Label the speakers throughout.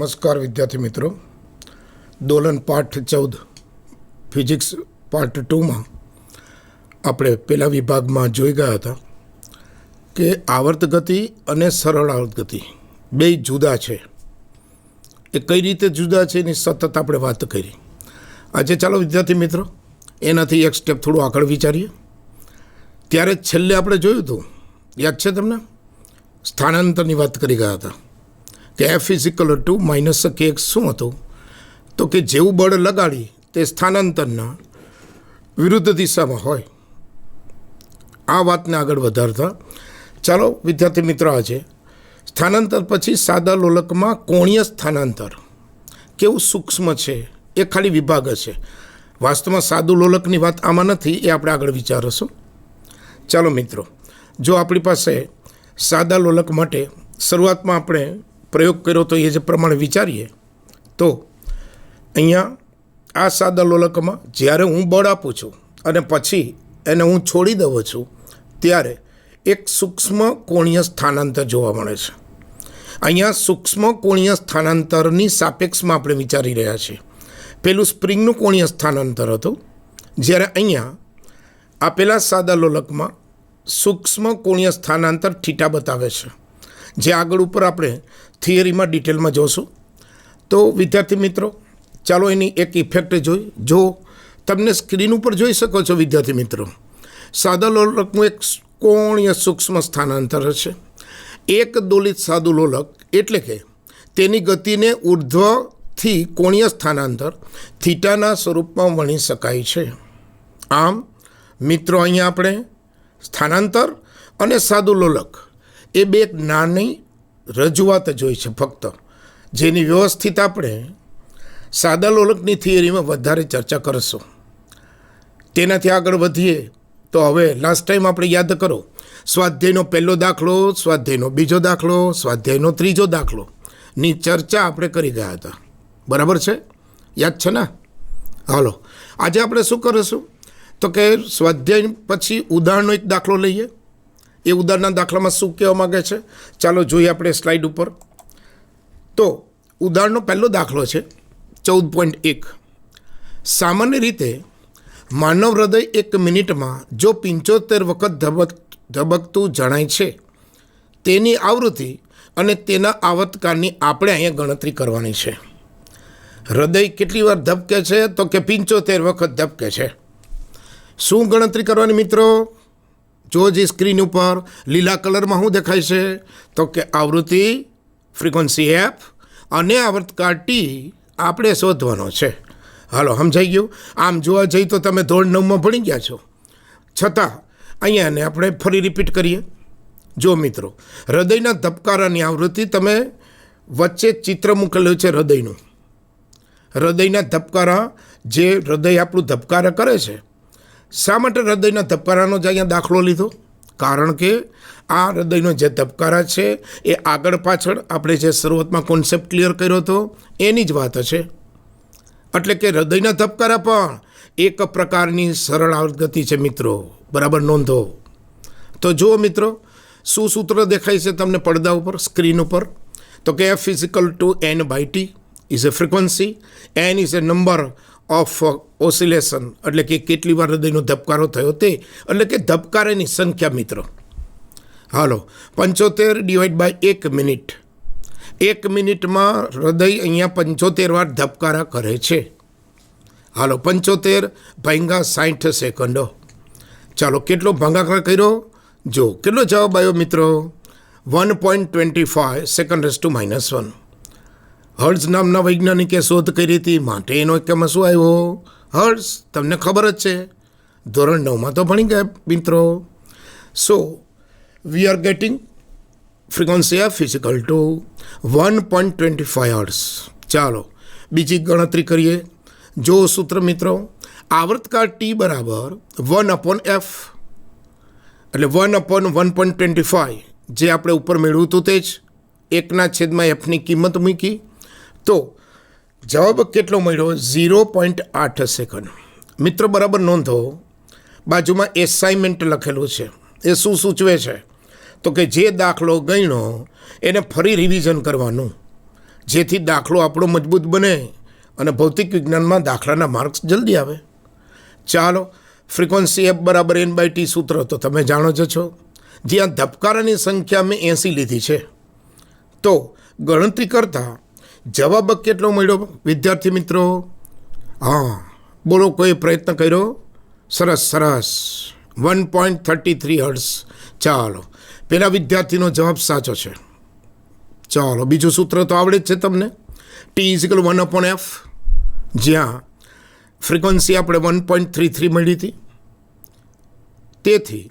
Speaker 1: નમસ્કાર વિદ્યાર્થી મિત્રો. દોલન પાઠ 14 ફિઝિક્સ પાર્ટ 2માં આપણે પહેલા વિભાગમાં જોઈ ગયા હતા કે આવર્ત ગતિ અને સરળ આવર્ત ગતિ બે જુદા છે. એ કઈ રીતે જુદા છે એની સતત આપણે વાત કરી. આજે ચાલો વિદ્યાર્થી મિત્રો એનાથી એક સ્ટેપ થોડું આગળ વિચારીએ. ત્યારે છેલ્લે આપણે જોયું હતું, યાદ છે તમને? સ્થાનાંતરની વાત કરી ગયા હતા કે F=2 - kx શું હતું? તો કે જેવું બળ લગાડી તે સ્થાનાંતરના વિરુદ્ધ દિશામાં હોય. આ વાતને આગળ વધારતા ચાલો વિદ્યાર્થી મિત્રો, આજે સ્થાનાંતર પછી સાદા લોલકમાં કોણીય સ્થાનાંતર કેવું સૂક્ષ્મ છે એ ખાલી વિભાગ છે. વાસ્તવમાં સાદું લોલકની વાત આમાં નથી, એ આપણે આગળ વિચારીશું. ચાલો મિત્રો, જો આપણી પાસે સાદા લોલક માટે શરૂઆતમાં આપણે પ્રયોગ કર્યો તો એ જે પ્રમાણે વિચારીએ તો અહીંયા આ સાદા લોલકમાં જ્યારે હું બળ આપું છું અને પછી એને હું છોડી દઉં છું ત્યારે એક સૂક્ષ્મ કોણીય સ્થાનાંતર જોવા મળે છે. અહીંયા સૂક્ષ્મ કોણીય સ્થાનાંતરની સાપેક્ષમાં આપણે વિચારી રહ્યા છીએ. પેલું સ્પ્રિંગનું કોણીય સ્થાનાંતર હતું, જ્યારે અહીંયા આપેલા સાદા લોલકમાં સૂક્ષ્મ કોણીય સ્થાનાંતર થીટા બતાવે છે, જે આગળ ઉપર આપણે થિયરીમાં ડિટેલમાં જોશું. તો વિદ્યાર્થી મિત્રો ચાલો એની એક ઇફેક્ટ જોઈ. જો તમને સ્ક્રીન ઉપર જોઈ શકો છો વિદ્યાર્થી મિત્રો, સાદા લોલકનું એક કોણીય સૂક્ષ્મ સ્થાનાંતર છે. એક દોલિત સાદું લોલક એટલે કે તેની ગતિને ઉર્ધ્વથી કોણીય સ્થાનાંતર થીટાના સ્વરૂપમાં વણી શકાય છે. આમ મિત્રો અહીંયા આપણે સ્થાનાંતર અને સાદું લોલક એ બે નાની રજૂઆત જોઈ છે ફક્ત, જેની વ્યવસ્થિત આપણે સાદા લોલકની થિયરીમાં વધારે ચર્ચા કરીશું. તેનાથી આગળ વધીએ તો હવે લાસ્ટ ટાઈમ આપણે યાદ કરો, સ્વાધ્યાયનો પહેલો દાખલો, સ્વાધ્યાયનો બીજો દાખલો, સ્વાધ્યાયનો ત્રીજો દાખલો ની ચર્ચા આપણે કરી ગયા હતા. બરાબર છે? યાદ છે ને? હાલો, આજે આપણે શું કરીશું તો કે સ્વાધ્યાય પછી ઉદાહરણનો એક દાખલો લઈએ. એ ઉદાહરણના દાખલામાં શું કહેવા માગે છે ચાલો જોઈએ આપણે સ્લાઇડ ઉપર. તો ઉદાહરણનો પહેલો દાખલો છે 14.1. સામાન્ય રીતે માનવ હૃદય 1 મિનિટમાં જો 75 વખત ધબકતું જણાય છે, તેની આવૃત્તિ અને તેના આવર્તકાળની આપણે અહીંયા ગણતરી કરવાની છે. હૃદય કેટલી વાર ધબકે છે? તો કે 75 વખત ધબકે છે. શું ગણતરી કરવાની મિત્રો? જો જે સ્ક્રીન ઉપર લીલા કલરમાં શું દેખાય છે તો કે આવૃત્તિ, ફ્રીક્વન્સી F અને આવર્તકાળ T આપણે શોધવાનો છે. હાલો, સમજાઈ ગયું? આમ જોવા જઈએ તો તમે ધોરણ 9માં ભણી ગયા છો, છતાં અહીંયાને આપણે ફરી રિપીટ કરીએ. જો મિત્રો, હૃદયના ધબકારાની આવૃત્તિ, તમે વચ્ચે ચિત્ર મૂકેલું છે હૃદયનું. હૃદયના ધબકારા, જે હૃદય આપણું ધબકારા કરે છે. શા માટે હૃદયના ધબકારાનો જ અહીંયા દાખલો લીધો? કારણ કે આ હૃદયનો જે ધબકારા છે એ આગળ પાછળ આપણે જે શરૂઆતમાં કોન્સેપ્ટ ક્લિયર કર્યો હતો એની જ વાત છે. એટલે કે હૃદયના ધબકારા પણ એક પ્રકારની સરળ આવર્ત ગતિ છે મિત્રો. બરાબર નોંધો. તો જુઓ મિત્રો, શું સૂત્ર દેખાય છે તમને પડદા ઉપર, સ્ક્રીન ઉપર? તો કે F=n/t is a frequency, n is a number of oscillation, એટલે કે કેટલી વાર હૃદયનો ધબકારો થયો તે, એટલે કે ધબકારાની સંખ્યા મિત્રો. હાલો, 75/1 મિનિટ. 1 મિનિટમાં હૃદય અહીંયા 75 વાર ધબકારા કરે છે. હાલો, 75/60 સેકન્ડો. ચાલો, કેટલો ભાગાકાર કર્યો? જો કેટલો જવાબ આવ્યો મિત્રો? 1.25 10⁻⁻⁻1. હર્ટ્ઝ નામના વૈજ્ઞાનિકે શોધ કરી હતી, માટે એનો એકમાં શું આવ્યો? હર્ટ્ઝ. તમને ખબર જ છે, ધોરણ 9માં તો ભણી ગયા મિત્રો. So we are getting frequency F=1.25 hertz. ચાલો બીજી ગણતરી કરીએ. જો સૂત્ર મિત્રો, આવર્તકાળ T બરાબર 1/f, એટલે 1/1.25, જે આપણે ઉપર મેળવ્યું હતું તે જ 1/fની કિંમત મૂકી તો જવાબ કેટલો મળ્યો? 0.8 સેકન્ડ. મિત્રો બરાબર નોંધો, બાજુમાં એસાઇનમેન્ટ લખેલું છે. એ શું સૂચવે છે તો કે જે દાખલો ગણ્યો એને ફરી રિવિઝન કરવાનું. જેથી દાખલો આપણો મજબૂત બને અને ભૌતિક વિજ્ઞાનમાં દાખલાના માર્ક્સ જલ્દી આવે. ચાલો, ફ્રિકવન્સી F બરાબર N/T સૂત્ર તો તમે જાણો જ છો. જ્યાં ધબકારાની સંખ્યા મેં 80 લીધી છે, તો ગણતરી કરતાં જવાબ કેટલો મળ્યો વિદ્યાર્થી મિત્રો? હા, બોલો, કોઈ પ્રયત્ન કર્યો? સરસ સરસ, 1.33 હર્ટ્ઝ. ચાલો, પેલા વિદ્યાર્થીનો જવાબ સાચો છે. ચાલો, બીજું સૂત્ર તો આવડે જ છે તમને, T=1/F, જ્યાં ફ્રિકવન્સી આપણે 1.33 મળી હતી. તેથી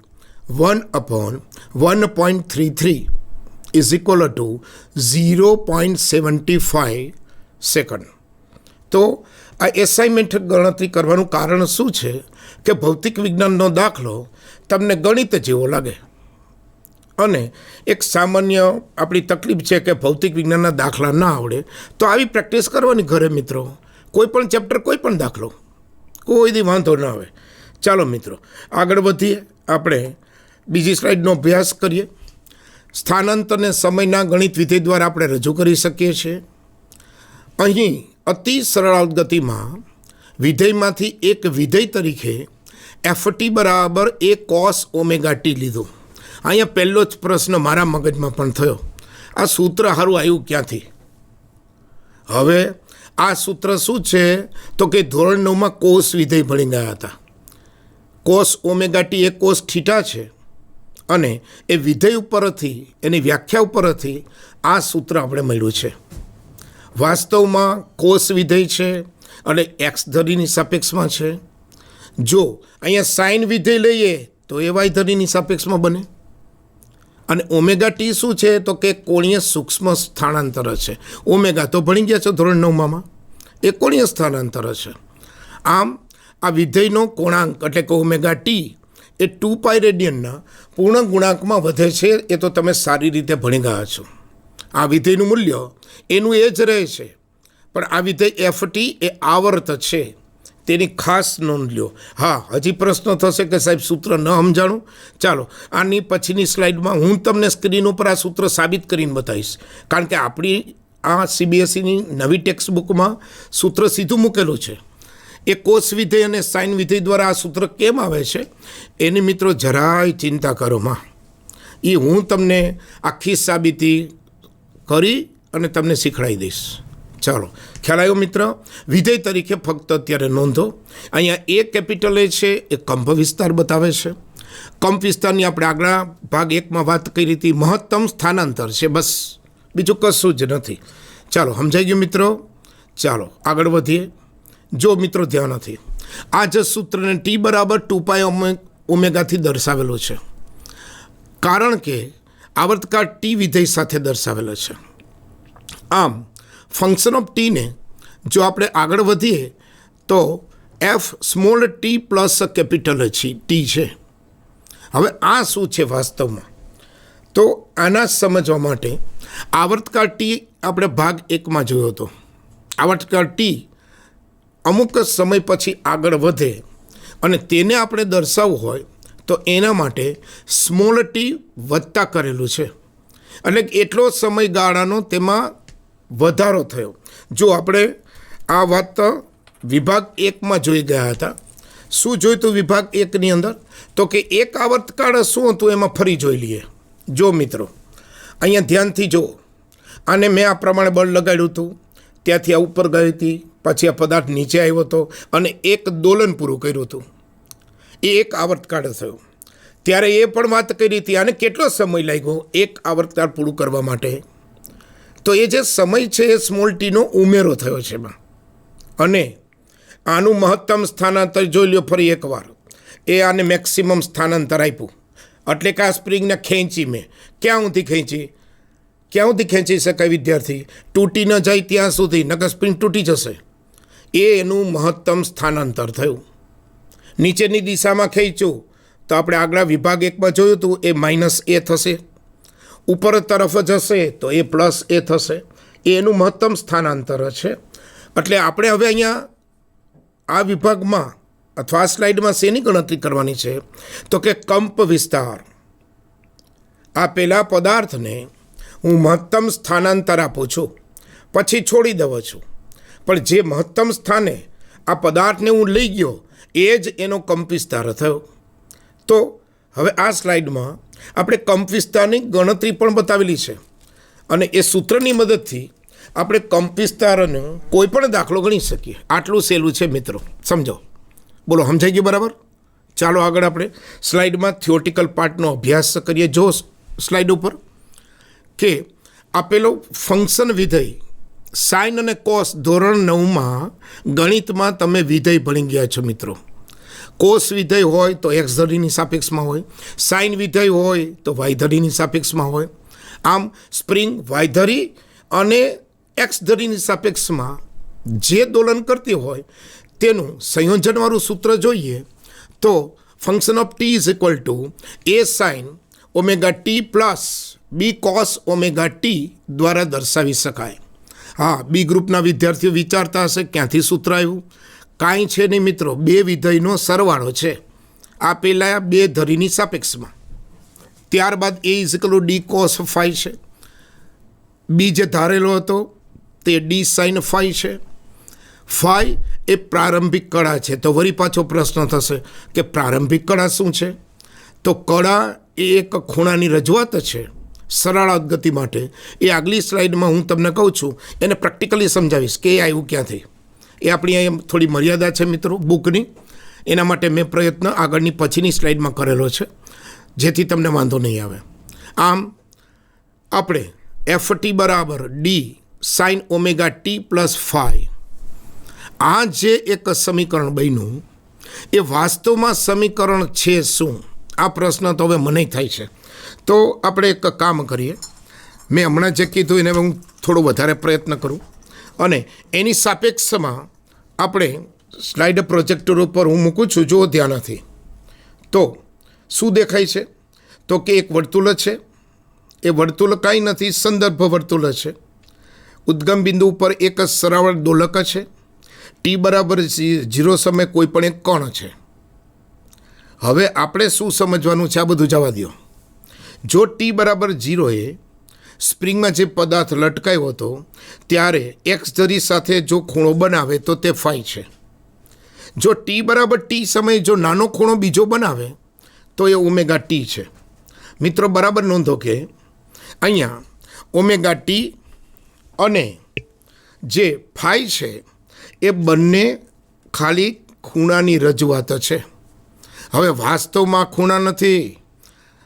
Speaker 1: 1/1.33 = 0.75 સેકન્ડ. તો આ એસાઇનમેન્ટ ગણતરી કરવાનું કારણ શું છે કે ભૌતિક વિજ્ઞાનનો દાખલો તમને ગણિત જેવો લાગે. અને એક સામાન્ય આપણી તકલીફ છે કે ભૌતિક વિજ્ઞાનના દાખલા ના આવડે તો આવી પ્રેક્ટિસ કરવાની ઘરે મિત્રો. કોઈ પણ ચેપ્ટર, કોઈ પણ દાખલો, કોઈ દી વાંધો ના આવે. ચાલો મિત્રો, આગળ વધીએ. આપણે બીજી સ્લાઇડનો અભ્યાસ કરીએ. સ્થાનાંતરને સમયના ગણિત વિધેય દ્વારા આપણે રજૂ કરી શકીએ છીએ. અહીં અતિ સરળ ગતિમાં વિધેયમાંથી એક વિધેય તરીકે ft બરાબર a cos ωt લીધું. અહીંયા પહેલો જ પ્રશ્ન મારા મગજમાં પણ થયો, આ સૂત્ર સારું આવ્યું ક્યાંથી? હવે આ સૂત્ર શું છે તો કે ધોરણ 9માં કોસ વિધેય ભણી ગયા હતા. cos ωt એ cos થીટા છે અને એ વિધેય ઉપરથી, એની વ્યાખ્યા ઉપરથી આ સૂત્ર આપણે મળ્યું છે. વાસ્તવમાં કોસ વિધેય છે અને એક્સ ધરીની સાપેક્ષમાં છે. જો અહીંયા સાઇન વિધેય લઈએ તો એ વાય ધરીની સાપેક્ષમાં બને. અને ωt શું છે તો કે કોણીય સૂક્ષ્મ સ્થાનાંતર છે. ઓમેગા તો ભણી ગયા છો ધોરણ 9માં, એ કોણીય સ્થાનાંતર છે. આમ આ વિધેયનો કોણાંક એટલે કે ωt એ 2π રેડિયનના પૂર્ણ ગુણાંકમાં વધે છે. એ તો તમે સારી રીતે ભણી ગયા છો. આ વિધેયનું મૂલ્ય એનું એ જ રહે છે, પણ આ વિધેય ft એ આવર્ત છે, તેની ખાસ નોંધ લ્યો. હા, હજી પ્રશ્ન થશે કે સાહેબ સૂત્ર ન સમજાણું. ચાલો, આની પછીની સ્લાઇડમાં હું તમને સ્ક્રીન ઉપર આ સૂત્ર સાબિત કરીને બતાવીશ. કારણ કે આપણી આ CBSEની નવી ટેક્સ્ટ બુકમાં સૂત્ર સીધું મૂકેલું છે. એ કોસ વિધેય અને સાઇન વિધેય દ્વારા આ સૂત્ર કેમ આવે છે એની મિત્રો જરાય ચિંતા કરો માં. એ હું તમને આખી સાબિતી કરી અને તમને શીખવાડી દઈશ. ચાલો, ખ્યાલ આવ્યો મિત્ર? વિધેય તરીકે ફક્ત અત્યારે નોંધો, અહીંયા એ કેપિટલ એ છે એ કંપ વિસ્તાર બતાવે છે. કંપ વિસ્તારની આપણે આગળ ભાગ 1માં વાત કરી હતી. મહત્તમ સ્થાનાંતર છે, બસ, બીજું કશું જ નથી. ચાલો, સમજાઈ ગયું મિત્રો? ચાલો આગળ વધીએ. જો મિત્રો ધ્યાન નથી, આ જ સૂત્રને T બરાબર 2π ઓમેગાથી દર્શાવેલો છે, કારણ કે આવર્તકાળ T વિધેય સાથે દર્શાવેલો છે. આમ ફંક્શન ઓફ ટીને જો આપણે આગળ વધીએ તો f small t plus capital T છે. હવે આ શું છે વાસ્તવમાં? તો આના સમજવા માટે આવર્તકાળ ટી આપણે ભાગ 1માં જોયો હતો. આવર્તકાળ ટી અમુક સમય પછી આગળ વધે અને તેને આપણે દર્શાવવું હોય તો એના માટે સ્મોલ ટી વધતા કરેલું છે, એટલે એટલો સમયગાળાનો તેમાં વધારો થયો. જો આપણે આ વાત વિભાગ 1માં જોઈ ગયા હતા. શું જોયું હતું વિભાગ 1ની અંદર? તો કે એક આવર્તકાળ શું હતું એમાં ફરી જોઈ લઈએ. જો મિત્રો અહીંયા ધ્યાનથી જો, આને મેં આ પ્રમાણે બળ લગાડ્યું હતું, ત્યાંથી આ ઉપર ગઈ હતી, પછી આ પદાર્થ નીચે આવ્યો હતો અને એક દોલન પૂરું કર્યું હતું. એ એક આવર્તકાળ થયો. ત્યારે એ પણ વાત કરી હતી આને કેટલો સમય લાગ્યો એક આવર્તકાળ પૂરું કરવા માટે? તો એ જે સમય છે એ સ્મોલ ટીનો ઉમેરો થયો છે એમાં. અને આનું મહત્તમ સ્થાનાંતર જોઈ લ્યો ફરી એકવાર. એ આને મેક્સિમમ સ્થાનાંતર આપ્યું, એટલે કે આ સ્પ્રિંગને ખેંચી મેં ક્યાં સુધી ખેંચી શકાય વિદ્યાર્થી? તૂટી ન જાય ત્યાં સુધી, નકર સ્પ્રિંગ તૂટી જશે. એ એનું મહત્તમ સ્થાનાંતર થયું. નીચેની દિશામાં ખેંચ્યું તો આપણે આગળ વિભાગ 1માં જોયું હતું, એ -a થશે. ઉપર તરફ જશે તો એ +a થશે. એ એનું મહત્તમ સ્થાનાંતર છે. એટલે આપણે હવે અહીંયા આ વિભાગમાં અથવા આ સ્લાઇડમાં શેની ગણતરી કરવાની છે? તો કે કંપ વિસ્તાર. આપેલા પદાર્થને હું મહત્તમ સ્થાનાંતર આપું છું, પછી છોડી દઉં છું, પણ જે મહત્તમ સ્થાને આ પદાર્થને હું લઈ ગયો એ જ એનો કંપ વિસ્તાર થયો. તો હવે આ સ્લાઇડમાં આપણે કંપ વિસ્તારની ગણતરી પણ બતાવેલી છે અને એ સૂત્રની મદદથી આપણે કંપ વિસ્તારનો કોઈ પણ દાખલો ગણી શકીએ. આટલું સહેલું છે મિત્રો, સમજો. બોલો, સમજાઈ ગયું બરાબર? ચાલો આગળ આપણે સ્લાઇડમાં થિયોરિટિકલ પાર્ટનો અભ્યાસ કરીએ. જો સ્લાઇડ ઉપર કે આપેલો ફંક્શન વિધેય સાઇન અને કોસ ધોરણ 9માં ગણિતમાં તમે વિધેય ભણી ગયા છો મિત્રો. કોસ વિધેય હોય તો એક્સ ધરીની સાપેક્ષમાં હોય, સાઇન વિધેય હોય તો વાય ધરીની સાપેક્ષમાં હોય. આમ સ્પ્રિંગ વાય ધરી અને એક્સ ધરીની સાપેક્ષમાં જે દોલન કરતી હોય તેનું સંયોજનવાળું સૂત્ર જોઈએ તો function of t is equal to A sine omega T plus b cos omega t દ્વારા દર્શાવી શકાય. હા, બી ગ્રુપના વિદ્યાર્થીઓ વિચારતા હશે ક્યાંથી સૂત્ર આવ્યું? કાંઈ છે નહીં મિત્રો, બે વિધેયનો સરવાળો છે. આ પહેલાં બે ધરીની સાપેક્ષમાં, ત્યારબાદ A is equal to D cos phi છે. બી જે ધારેલો હતો તે ડી સાઇન ફાઈ છે. ફાઈ એ પ્રારંભિક કળા છે. તો વળી પાછો પ્રશ્ન થશે કે પ્રારંભિક કળા શું છે? તો કળા એ એક ખૂણાની રજૂઆત છે સરળ ગતિ માટે. એ આગલી સ્લાઇડમાં હું તમને કહું છું, એને પ્રેક્ટિકલી સમજાવીશ કે એ આવ્યું ક્યાંથી. એ આપણી અહીંયા થોડી મર્યાદા છે મિત્રો બુકની, એના માટે મેં પ્રયત્ન આગળની પછીની સ્લાઇડમાં કરેલો છે જેથી તમને વાંધો નહીં આવે. આમ આપણે એફ ટી બરાબર d sine omega T plus phi, આ જે એક સમીકરણ બન્યું એ વાસ્તવમાં સમીકરણ છે શું? આ પ્રશ્ન તો હવે મને થાય છે. તો આપણે એક કામ કરીએ, મેં હમણાં જે કીધું એને હું થોડો વધારે પ્રયત્ન કરું અને એની સાપેક્ષમાં આપણે સ્લાઇડ પ્રોજેક્ટર ઉપર હું મૂકું છું. જો ધ્યાનથી તો શું દેખાય છે? તો કે એક વર્તુળ છે. એ વર્તુળ કાંઈ નથી, સંદર્ભ વર્તુળ છે. ઉદ્ગમ બિંદુ ઉપર એક સરાવળ દોલક છે. ટી બરાબર 0 સમય કોઈ પણ એક કણ છે. હવે આપણે શું સમજવાનું છે? આ બધું જવા દો. જો ટી બરાબર 0 એ સ્પ્રિંગમાં જે પદાર્થ લટકાયો હતો ત્યારે એક્સ ધરી સાથે જો ખૂણો બનાવે તો તે ફાઈ છે. જો ટી બરાબર ટી સમયે જો નાનો ખૂણો બીજો બનાવે તો એ ઓમેગા ટી છે. મિત્રો બરાબર નોંધો કે અહીંયા ઓમેગા ટી અને જે ફાઈ છે એ બંને ખાલી ખૂણાની રજૂઆત છે. હવે વાસ્તવમાં ખૂણા નથી,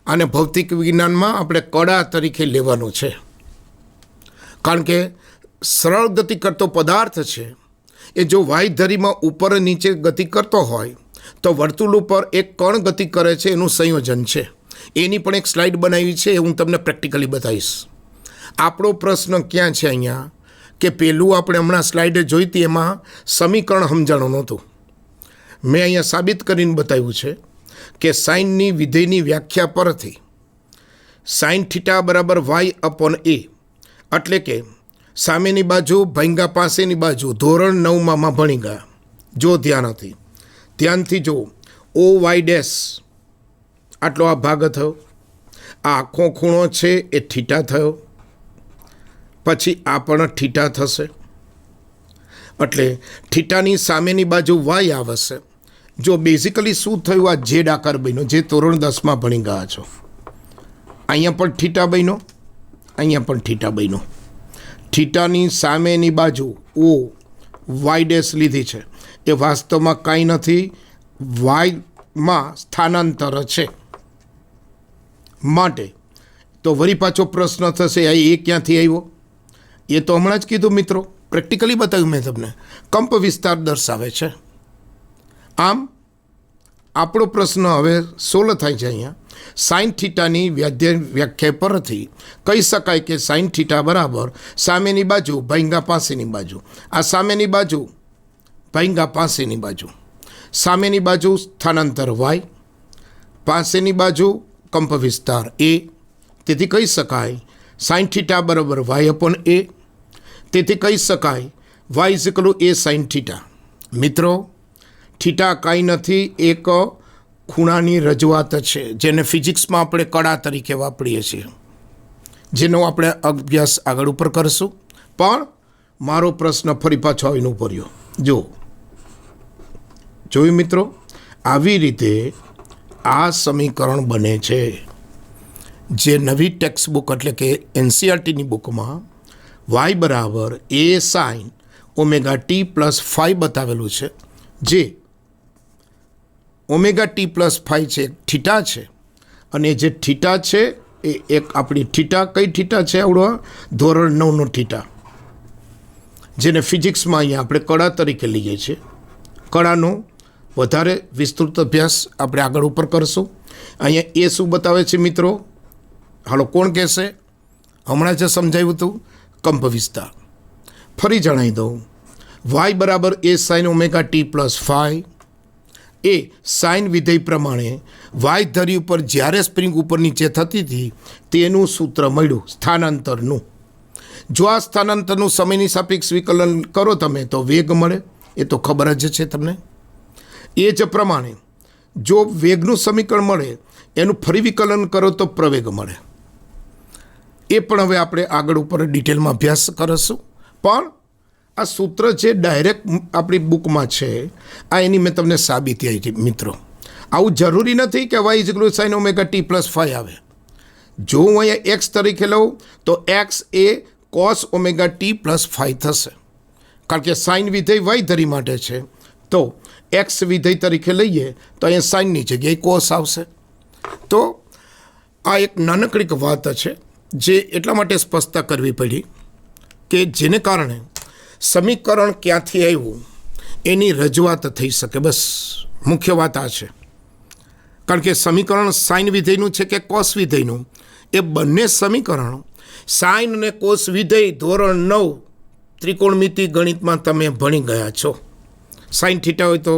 Speaker 1: અને ભૌતિક વિજ્ઞાનમાં આપણે કળા તરીકે લેવાનું છે. કારણ કે સરળ ગતિ કરતો પદાર્થ છે એ જો વાય ધરીમાં ઉપર નીચે ગતિ કરતો હોય તો વર્તુળ ઉપર એક કણ ગતિ કરે છે, એનું સંયોજન છે. એની પણ એક સ્લાઇડ બનાવી છે, હું તમને પ્રેક્ટિકલી બતાવીશ. આપણો પ્રશ્ન ક્યાં છે અહીંયા કે પેલું આપણે હમણાં સ્લાઇડ જોઈ હતી એમાં સમીકરણ સમજાણું નહોતું. મેં અહીંયા સાબિત કરીને બતાવ્યું છે કે સાઇનની વિધેયની વ્યાખ્યા પરથી સાઇન થીટા બરાબર વાય અપોન એ, એટલે કે સામેની બાજુ ભાંગા પાસેની બાજુ ધોરણ 9માં ભણી ગયા. જો ધ્યાનથી જો ઓ વાય ડેશ આટલો આ ભાગ થયો, આ આખો ખૂણો છે એ થીટા થયો, પછી આ પણ થીટા થશે. એટલે થીટાની સામેની બાજુ વાય આવશે. જો બેઝિકલી શું થયું, આ ઝેડ આકાર બન્યો જે ધોરણ 10માં ભણી ગયા છો. અહીંયા પણ થીટા બન્યો, અહીંયા પણ થીટા બન્યો. થીટાની સામેની બાજુ ઓ વાય ડેશ લીધી છે, એ વાસ્તવમાં કાંઈ નથી, વાયમાં સ્થાનાંતર છે. માટે તો વળી પાછો પ્રશ્ન થશે એ ક્યાંથી આવ્યો? એ તો હમણાં જ કીધું મિત્રો, પ્રેક્ટિકલી બતાવ્યું મેં તમને. કંપ વિસ્તાર દર્શાવે છે. આમ આપણો પ્રશ્ન હવે સોલ્વ થાય છે. અહીંયા સાઇન થીટાની વ્યાખ્યા પરથી કહી શકાય કે સાઇન થીટા બરાબર સામેની બાજુ ભાંગા પાસેની બાજુ. આ સામેની બાજુ ભાંગા પાસેની બાજુ, સામેની બાજુ સ્થાનાંતર વાય, પાસેની બાજુ કંપ વિસ્તાર એ. તેથી કહી શકાય સાઇન થીટા બરાબર વાય અપોન એ. તેથી કહી શકાય y is equal to A sine theta. મિત્રો થીટા કાંઈ નથી, એક ખૂણાની રજૂઆત છે જેને ફિઝિક્સમાં આપણે કળા તરીકે વાપરીએ છીએ, જેનો આપણે અભ્યાસ આગળ ઉપર કરશું. પણ મારો પ્રશ્ન ફરી પાછો આવીને ઉભો રહ્યો. જો જોયું મિત્રો, આવી રીતે આ સમીકરણ બને છે. જે નવી ટેક્સ્ટ બુક એટલે કે એનસીઆરટીની બુકમાં વાય બરાબર એ સાઇન ઓમેગા ટી પ્લસ 5 બતાવેલું છે. જે ઓમેગા ટી પ્લસ 5 છે થીટા છે, અને જે થીટા છે એ એક આપણી થીટા કઈ થીટા છે આવડો ધોરણ 9નો થીટા, જેને ફિઝિક્સમાં અહીંયા આપણે કળા તરીકે લઈએ છીએ. કળાનો વધારે વિસ્તૃત અભ્યાસ આપણે આગળ ઉપર કરશું. અહીંયા એ શું બતાવે છે મિત્રો? હાલો કોણ કહેશે? હમણાં જ સમજાવ્યું હતું કંપ વિસ્તાર. ફરી જણાવી દઉં. વાય બરાબર એ સાઇન ઓમેગા ટી પ્લસ 5 એ સાઇન વિધેય પ્રમાણે વાય ધરી ઉપર જ્યારે સ્પ્રિંગ ઉપર નીચે થતી હતી તેનું સૂત્ર મળ્યું સ્થાનાંતરનું. જો આ સ્થાનાંતરનું સમયની સાપેક્ષ વિકલન કરો તમે તો વેગ મળે, એ તો ખબર જ છે તમને. એ જ પ્રમાણે જો વેગનું સમીકરણ મળે એનું ફરી વિકલન કરો તો પ્રવેગ મળે. એ પણ હવે આપણે આગળ ઉપર ડિટેલમાં અભ્યાસ કરીશું. પણ આ સૂત્ર જે ડાયરેક્ટ આપણી બુકમાં છે, આ એની મેં તમને સાબિતી આપી મિત્રો. આવું જરૂરી નથી કે y is equal sine omega T plus 5 આવે. જો હું અહીંયા એક્સ તરીકે લઉં તો x a cos omega T plus 5 થશે. કારણ કે સાઇન વિધેય વાય ધરી માટે છે, તો એક્સ વિધેય તરીકે લઈએ તો અહીંયા સાઇનની જગ્યાએ કોસ આવશે. તો આ એક નાનકડી વાત છે જે એટલા માટે સ્પષ્ટતા કરવી પડી કે જેને કારણે સમીકરણ ક્યાંથી આવ્યું એની રજૂઆત થઈ શકે. બસ મુખ્ય વાત આ છે. કારણ કે સમીકરણ સાઇન વિધેયનું છે કે કોસ વિધેયનું, એ બંને સમીકરણ સાઇન અને કોસ વિધેય ધોરણ 9 ત્રિકોણમિતિ ગણિતમાં તમે ભણી ગયા છો. સાઇન થીટા હોય તો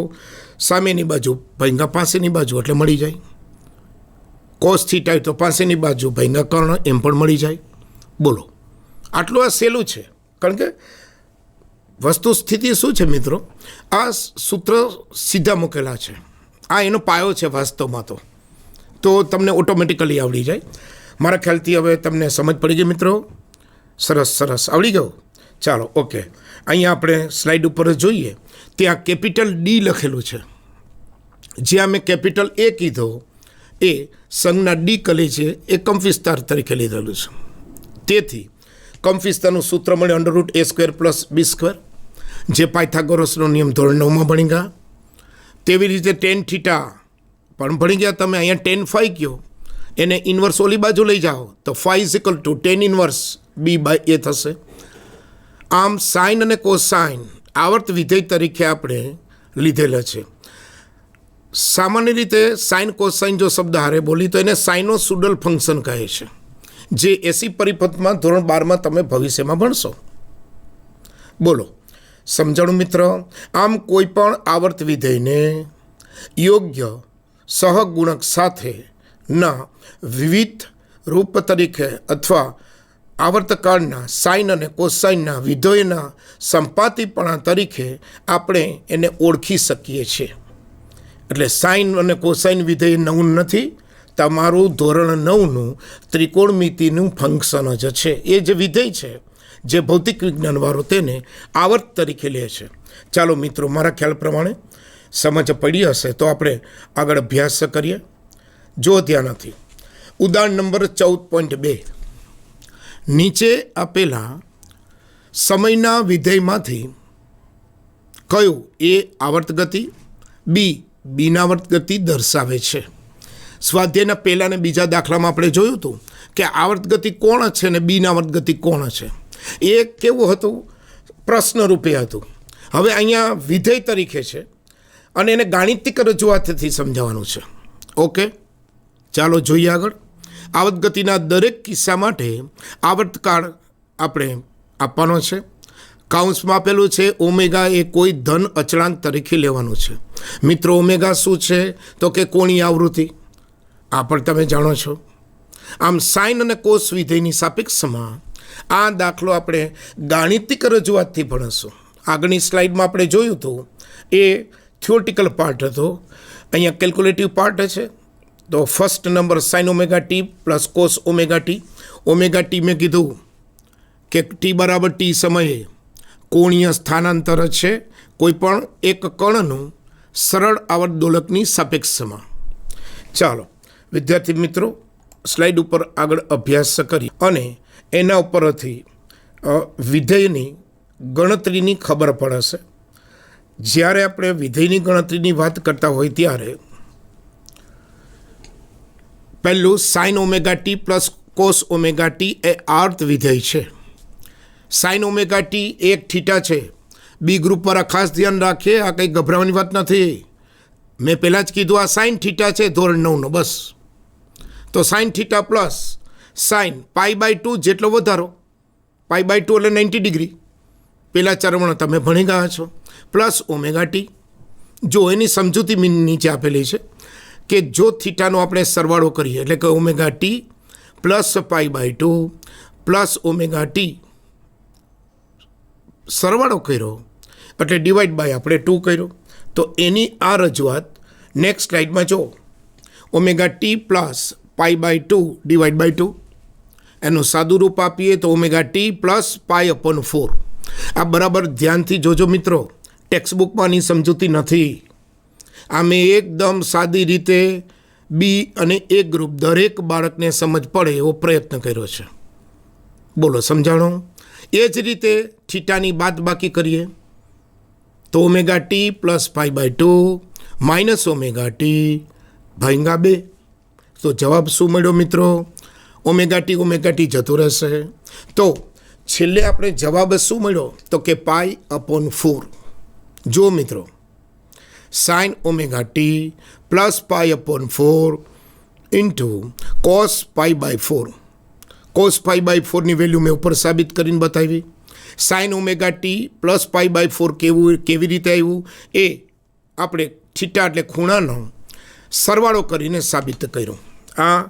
Speaker 1: સામેની બાજુ ભેંગા પાસેની બાજુ એટલે મળી જાય. કોસ થીટા હોય તો પાસેની બાજુ ભેંગા કર્ણ એમ પણ મળી જાય. બોલો, આટલું આ સહેલું છે. કારણ કે વસ્તુ સ્થિતિ શું છે મિત્રો? આ સૂત્ર સીધા મૂકેલા છે. આ એનો પાયો છે વાસ્તવમાં. તો તમને ઓટોમેટિકલી આવડી જાય. મારા ખ્યાલથી હવે તમને સમજ પડી ગઈ મિત્રો? સરસ સરસ, આવડી ગયો. ચાલો ઓકે. અહીંયા આપણે સ્લાઇડ ઉપર જોઈએ ત્યાં કેપિટલ ડી લખેલું છે. જ્યાં મેં કેપિટલ એ કીધો એ સંજ્ઞા ડી કલી છે, એ કંપ વિસ્તાર તરીકે લીધેલું છે. તેથી કંપ વિસ્તારનું સૂત્ર મળે √a² + b², જે પાયથાગોરસનો નિયમ ધોરણ 9માં ભણી ગયા. તેવી રીતે ટેન થીટા પણ ભણી ગયા તમે. અહીંયા ટેન ફાઈ કયો, એને ઇન્વર્સ ઓલી બાજુ લઈ જાઓ તો φ = tan ઇન્વર્સ b/a થશે. આમ સાઇન અને કોસાઇન આવર્ત વિધેય તરીકે આપણે લીધેલા છે. સામાન્ય રીતે સાઇન કોસાઇન જો શબ્દ હારે બોલી તો એને સાઇનોસુડલ ફંક્શન કહે છે, જે એસી પરિપથમાં ધોરણ 12માં તમે ભવિષ્યમાં ભણશો. બોલો સમજાણું મિત્ર? આમ કોઈ પણ આવર્ત વિધેયને યોગ્ય સહગુણક સાથે ના વિવિધ રૂપ તરીકે અથવા આવર્તકાળના સાઇન અને કોસાઇનના વિધેયના સંપાતીપણા તરીકે આપણે એને ઓળખી શકીએ છીએ. એટલે સાઇન અને કોસાઇન વિધેય નવું નથી, તમારું ધોરણ 9નું ત્રિકોણમિતિનું ફંક્શન જ છે. એ જે વિધેય છે જે ભૌતિક વિજ્ઞાનવાળો તેને આવર્ત તરીકે લે છે. ચાલો મિત્રો, મારા ખ્યાલ પ્રમાણે સમજ પડી હશે તો આપણે આગળ અભ્યાસ કરીએ. જો ધ્યાન નથી, ઉદાહરણ નંબર 14.2 નીચે આપેલા સમયના વિધેયમાંથી કયું એ આવર્ત ગતિ, બી બિનાવર્ત ગતિ દર્શાવે છે? સ્વાધ્યાયના પહેલા અને બીજા દાખલામાં આપણે જોયું હતું કે આવર્ત ગતિ કોણ છે અને બિનાવર્ત ગતિ કોણ છે. એ કેવું હતું? પ્રશ્ન રૂપે હતું. હવે અહીંયા વિધેય તરીકે છે અને એને ગાણિતિક રજૂઆતથી સમજાવવાનું છે. ઓકે, ચાલો જોઈએ આગળ. આવર્ત ગતિના દરેક કિસ્સા માટે આવર્તકાળ આપણે આપવાનો છે. કાઉન્સમાં આપેલું છે ઓમેગા એ કોઈ ધન અચળાંક તરીકે લેવાનું છે. મિત્રો ઓમેગા શું છે? તો કે કોણીય આવૃત્તિ. આ પણ તમે જાણો છો. આમ સાઇન અને કોસ વિધેયની સાપેક્ષમાં આ દાખલો આપણે ગાણિતિક રજૂઆતથી ભણીશું. આગળની સ્લાઇડમાં આપણે જોયું હતું એ થિયોરિટિકલ પાર્ટ હતો. અહીંયા કેલ્ક્યુલેટિવ પાર્ટ છે. તો first number sign omega T plus cos omega T. Omega T મેં કીધું કે ટી બરાબર ટી સમયે કોણીય સ્થાનાંતર છે કોઈપણ એક કણનું સરળ આવર્ત દોલકની સાપેક્ષમાં. ચાલો વિદ્યાર્થી મિત્રો, સ્લાઇડ ઉપર આગળ અભ્યાસ કરી અને એના ઉપરથી વિધેયની ગણતરીની ખબર પડશે. જ્યારે આપણે વિધેયની ગણતરીની વાત કરતા હોય ત્યારે પહેલું sine omega T plus cos omega T એ આર્ત વિધેય છે. સાઇન ઓમેગા ટી એક થીટા છે. બી ગ્રુપ પર આ ખાસ ધ્યાન રાખીએ, આ કંઈ ગભરાવાની વાત નથી. મેં પહેલાં જ કીધું આ સાઇન થીટા છે ધોરણ 9નો, બસ. તો સાઇન થીટા પ્લસ સાઇન π/2 જેટલો વધારો, π/2 એટલે 90 ડિગ્રી, પહેલાં ચરમણ તમે ભણી ગયા છો, પ્લસ ઓમેગા ટી. જો એની સમજૂતી નીચે આપેલી છે કે જો થીટાનો આપણે સરવાળો કરીએ એટલે કે omega T plus π/2 plus omega T સરવાળો કર્યો એટલે ડિવાઈડ બાય આપણે 2 કર્યો. તો એની આ રજૂઆત નેક્સ્ટ સ્લાઇડમાં જો omega T plus π/2 divide by 2, એનું સાદું રૂપ આપીએ તો ઓમેગા ટી પ્લસ π/4. આ બરાબર ધ્યાનથી જોજો મિત્રો, ટેક્સ્ટબુકમાંની સમજૂતી નથી. આ મેં એકદમ સાદી રીતે બી અને એ ગ્રુપ દરેક બાળકને સમજ પડે એવો પ્રયત્ન કર્યો છે. બોલો સમજાણો? એ જ રીતે થીટાની બાદબાકી કરીએ તો omega T plus π/2 minus omega T ભાગ્યા 2. તો જવાબ શું મળ્યો મિત્રો? ઓમેગા ટી જતું રહેશે. તો છેલ્લે આપણે જવાબ શું મળ્યો તો કે π/4. જો મિત્રો, sine omega T plus π/4 into cos π/4. Cos π/4ની વેલ્યુ મેં ઉપર સાબિત કરીને બતાવી. સાઇન ઓમેગા ટી પ્લસ π/4 કેવી રીતે આવ્યું એ આપણે થીટા એટલે ખૂણાનો સરવાળો કરીને સાબિત કર્યું. આ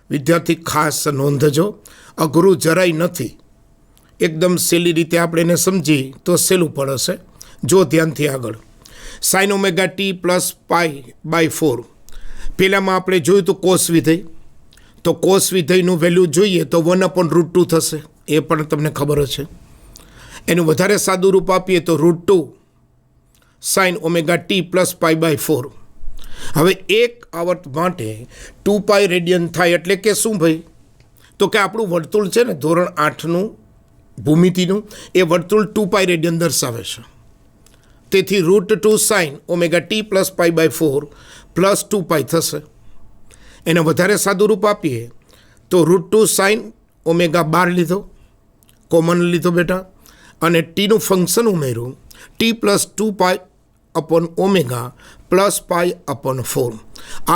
Speaker 1: વિદ્યાર્થી ખાસ નોંધજો, અઘરું જરાય નથી. એકદમ સહેલી રીતે આપણે એને સમજી તો સહેલું પડશે. જો ધ્યાનથી આગળ સાઇન ઓમેગા ટી પ્લસ π/4 પહેલાંમાં આપણે જોયું તો કોસ વિધેય, તો કોસ વિધેયનું વેલ્યુ જોઈએ તો 1/√2 થશે, એ પણ તમને ખબર છે. એનું વધારે સાદું રૂપ આપીએ તો √2 સાઇન ઓમેગા ટી પ્લસ π/4. હવે એક આવર્ત માટે 2π રેડિયન થાય એટલે કે શું ભાઈ? તો કે આપણું વર્તુળ છે ને ધોરણ 8નું ભૂમિતિનું, એ વર્તુળ 2π રેડિયન દર્શાવે છે. તેથી √2 sine omega T plus π/4 plus 2π થશે. એને વધારે સાદું રૂપ આપીએ તો √2 સાઇન ઓમેગા 12 લીધો, કોમન લીધો બેટા, અને ટીનું ફંક્શન ઉમેર્યું T plus 2π upon omega plus π/4.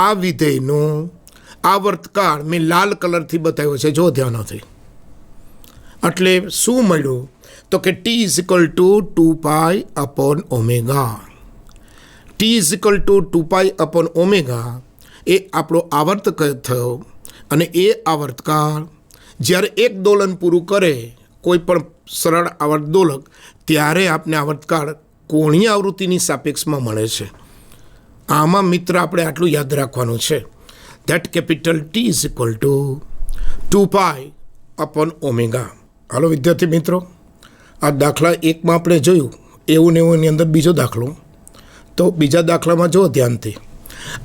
Speaker 1: આ વિધેયનો આવર્તકાળ મેં લાલ કલરથી બતાવ્યો છે, જો ધ્યાનથી. એટલે શું મળ્યું તો કે T is equal to 2π upon omega. T is equal to 2π upon omega એ આપણો આવર્ત થયો. અને એ આવર્તકાળ જ્યારે એક દોલન પૂરું કરે કોઈ પણ સરળ આવર્ત દોલક, ત્યારે આપને આવર્તકાળ કોણીય આવૃત્તિની સાપેક્ષમાં મળે છે. આમાં મિત્ર આપણે આટલું યાદ રાખવાનું છે, that capital T is equal to 2π upon omega. હાલો વિદ્યાર્થી મિત્રો, આ દાખલા 1માં આપણે જોયું એવું ને એવું એની અંદર બીજો દાખલો. તો બીજા દાખલામાં જો ધ્યાનથી,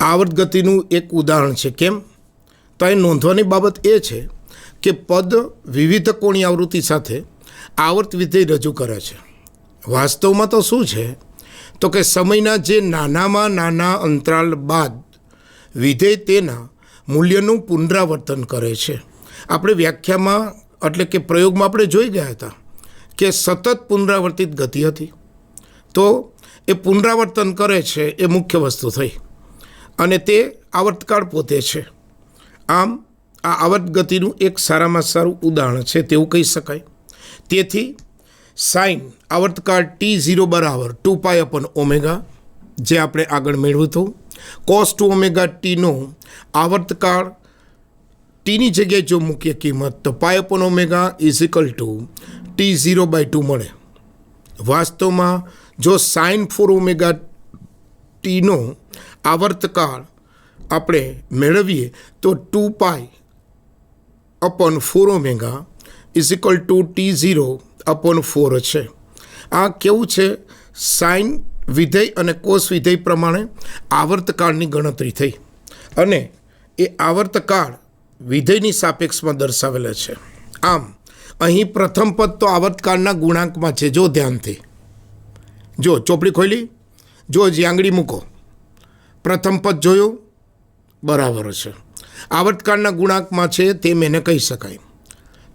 Speaker 1: આવર્ત ગતિનું એક ઉદાહરણ છે. કેમ? તો એ નોંધવાની બાબત એ છે કે પદ વિવિધ કોણીય આવૃત્તિ સાથે આવર્ત વિધેય રજૂ કરે છે. વાસ્તવમાં તો શું છે તો કે સમયના જે નાનામાં નાના અંતરાલ બાદ વિધેય તેના મૂલ્યનું પુનરાવર્તન કરે છે. આપણે વ્યાખ્યામાં એટલે કે પ્રયોગમાં આપણે જોઈ ગયા હતા કે સતત પુનરાવર્તિત ગતિ હતી. તો એ પુનરાવર્તન કરે છે એ મુખ્ય વસ્તુ થઈ, અને તે આવર્તકાળ પોતે છે. આમ આ આવર્ત ગતિનું એક સારામાં સારું ઉદાહરણ છે તેવું કહી શકાય. તેથી સાઇન આવર્તકાળ t0 બરાબર 2π અપોન ઓમેગા, જે આપણે આગળ મેળવ્યું હતું. કોસ 2 ઓમેગા ટીનો આવર્તકાળ ટીની જગ્યાએ જો મૂકીએ કિંમત તો π upon omega is equal to t0/2 મળે. વાસ્તવમાં જો સાઇન 4 ઓમેગા ટીનો આવર્તકાળ આપણે મેળવીએ તો 2π upon 4 omega is equal to t0/4 છે. આ કેવું છે, સાઇન વિધેય અને કોસ વિધેય પ્રમાણે આવર્તકાળની ગણતરી થઈ અને એ આવર્તકાળ વિધેયની સાપેક્ષમાં દર્શાવેલા છે. આમ અહીં પ્રથમ પદ તો આવર્તકાળના ગુણાંકમાં છે. જો ધ્યાનથી જો ચોપડી ખોલી, જો હજી આંગળી મૂકો, પ્રથમ પદ જોયું, બરાબર છે, આવર્તકાળના ગુણાંકમાં છે તેમ એને કહી શકાય.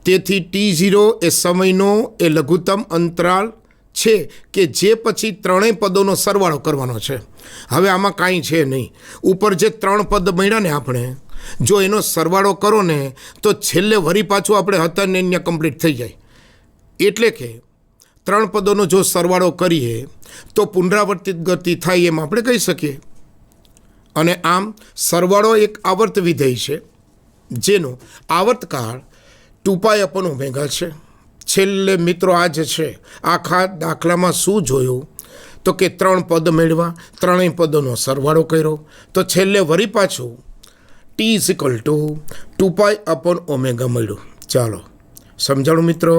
Speaker 1: તેથી T0 એ સમયનો એ લઘુત્તમ અંતરાલ છે કે જે પછી ત્રણેય પદોનો સરવાળો કરવાનો છે. હવે આમાં કાંઈ છે નહીં. ઉપર જે 3 પદ મળ્યા ને આપણે, જો એનો સરવાળો કરો ને તો છેલ્લે વરી પાછું આપણે હતા ને અહીંયા કમ્પ્લીટ થઈ જાય. એટલે કે 3 પદોનો જો સરવાળો કરીએ તો પુનરાવર્તિત ગતિ થાય એમ આપણે કહી શકીએ. અને આમ સરવાળો એક આવર્ત વિધેય છે જેનો આવર્તકાળ 2π/ω છે. છેલ્લે મિત્રો આ જ છે. આખા દાખલામાં શું જોયું તો કે 3 પદ મેળવા, ત્રણેય પદોનો સરવાળો કર્યો તો છેલ્લે વરી પાછું T = 2π/ω મળ્યું. ચાલો સમજાણું મિત્રો.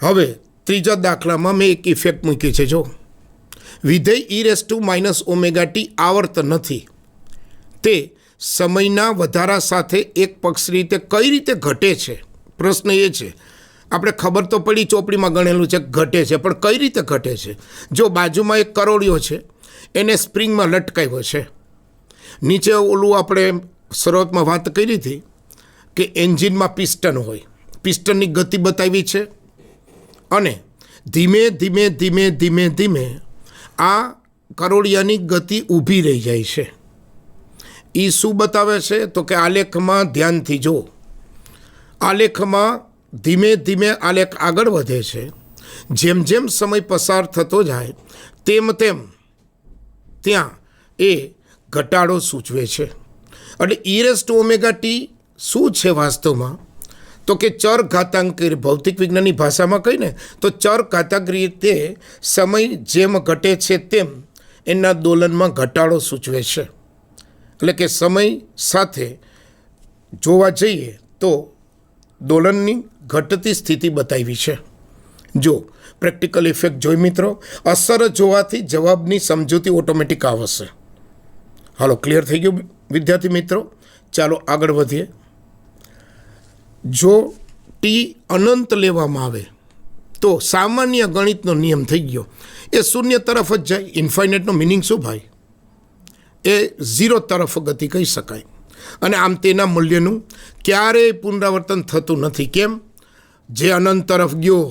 Speaker 1: હવે ત્રીજા દાખલામાં મેં એક ઇફેક્ટ મૂકી છે. જો વિધેય e−ωt આવર્ત નથી, તે સમયના વધારા સાથે એક પક્ષ રીતે કઈ રીતે ઘટે છે. પ્રશ્ન એ છે, આપણે ખબર તો પડી ચોપડીમાં ગણેલું છે ઘટે છે, પણ કઈ રીતે ઘટે છે. જો બાજુમાં એક કરોળિયો છે, એને સ્પ્રિંગમાં લટકાવ્યો છે. નીચે ઓલું આપણે શરૂઆતમાં વાત કરી હતી કે એન્જિનમાં પિસ્ટન હોય, પિસ્ટનની ગતિ બતાવી છે અને ધીમે ધીમે ધીમે ધીમે ધીમે આ કરોળિયાની ગતિ ઊભી રહી જાય છે. એ શું બતાવે છે તો કે આલેખમાં ધ્યાનથી જો, આલેખમાં ધીમે ધીમે આલેખ આગળ વધે છે. જેમ જેમ સમય પસાર થતો જાય તેમ તેમ ત્યાં એ ઘટાડો સૂચવે છે. એટલે e−ωt શું છે વાસ્તવમાં તો કે ચર ઘાતાંક, ભૌતિક વિજ્ઞાનની ભાષામાં કહીને તો ચર ઘાતાંક રીતે સમય જેમ ઘટે છે તેમ એના દોલનમાં ઘટાડો સૂચવે છે. એટલે કે સમય સાથે જોવા જઈએ તો દોલનની ઘટતી સ્થિતિ બતાવી છે. જો પ્રેક્ટિકલ ઇફેક્ટ જોઈ મિત્રો, અસર જોવાથી જવાબની સમજૂતી ઓટોમેટિક આવશે. હાલો, ક્લિયર થઈ ગયું વિદ્યાર્થી મિત્રો. ચાલો આગળ વધીએ. જો T અનંત લેવામાં આવે તો સામાન્ય ગણિતનો નિયમ થઈ ગયો, એ શૂન્ય તરફ જ જાય. ઇન્ફાઇનાઇટનો મિનિંગ શું ભાઈ? એ 0 તરફ ગતિ કહી શકાય. અને આમ તેના મૂલ્યનું ક્યારેય પુનરાવર્તન થતું નથી. કેમ? જે અનંત તરફ ગયો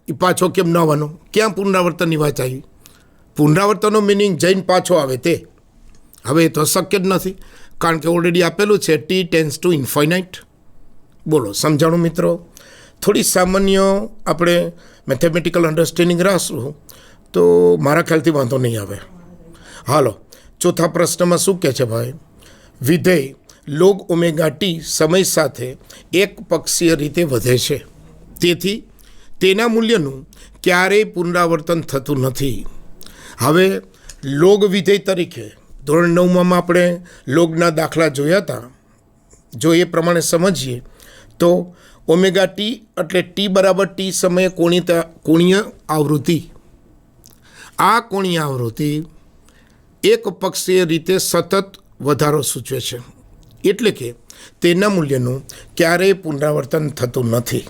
Speaker 1: એ પાછો કેમ ન આવવાનો? ક્યાં પુનરાવર્તનની વાત આવી? પુનરાવર્તનનો મિનિંગ જઈને પાછો આવે તે. હવે એ તો શક્ય જ નથી, કારણ કે ઓલરેડી આપેલું છે T →∞. બોલો સમજાણું મિત્રો. થોડી સામાન્ય આપણે મેથેમેટિકલ અન્ડરસ્ટેન્ડિંગ રાખશું તો મારા ખ્યાલથી વાંધો નહીં આવે. હાલો, ચોથા પ્રશ્નમાં શું કહે છે ભાઈ? વિધેય log⍵t સમય સાથે એક પક્ષીય રીતે વધે છે, તેથી તેના મૂલ્યનું ક્યારેય પુનરાવર્તન થતું નથી. હવે લોગ વિધેય તરીકે ધોરણ 9માં આપણે લોગના દાખલા જોયા હતા. જો એ પ્રમાણે સમજીએ તો ω_t એટલે t = t સમયે કોણીય આવૃત્તિ. આ કોણીય આવૃત્તિ એક પક્ષીય રીતે સતત વધારો સૂચવે છે. એટલે કે તેના મૂલ્યનું ક્યારેય પુનરાવર્તન થતું નથી.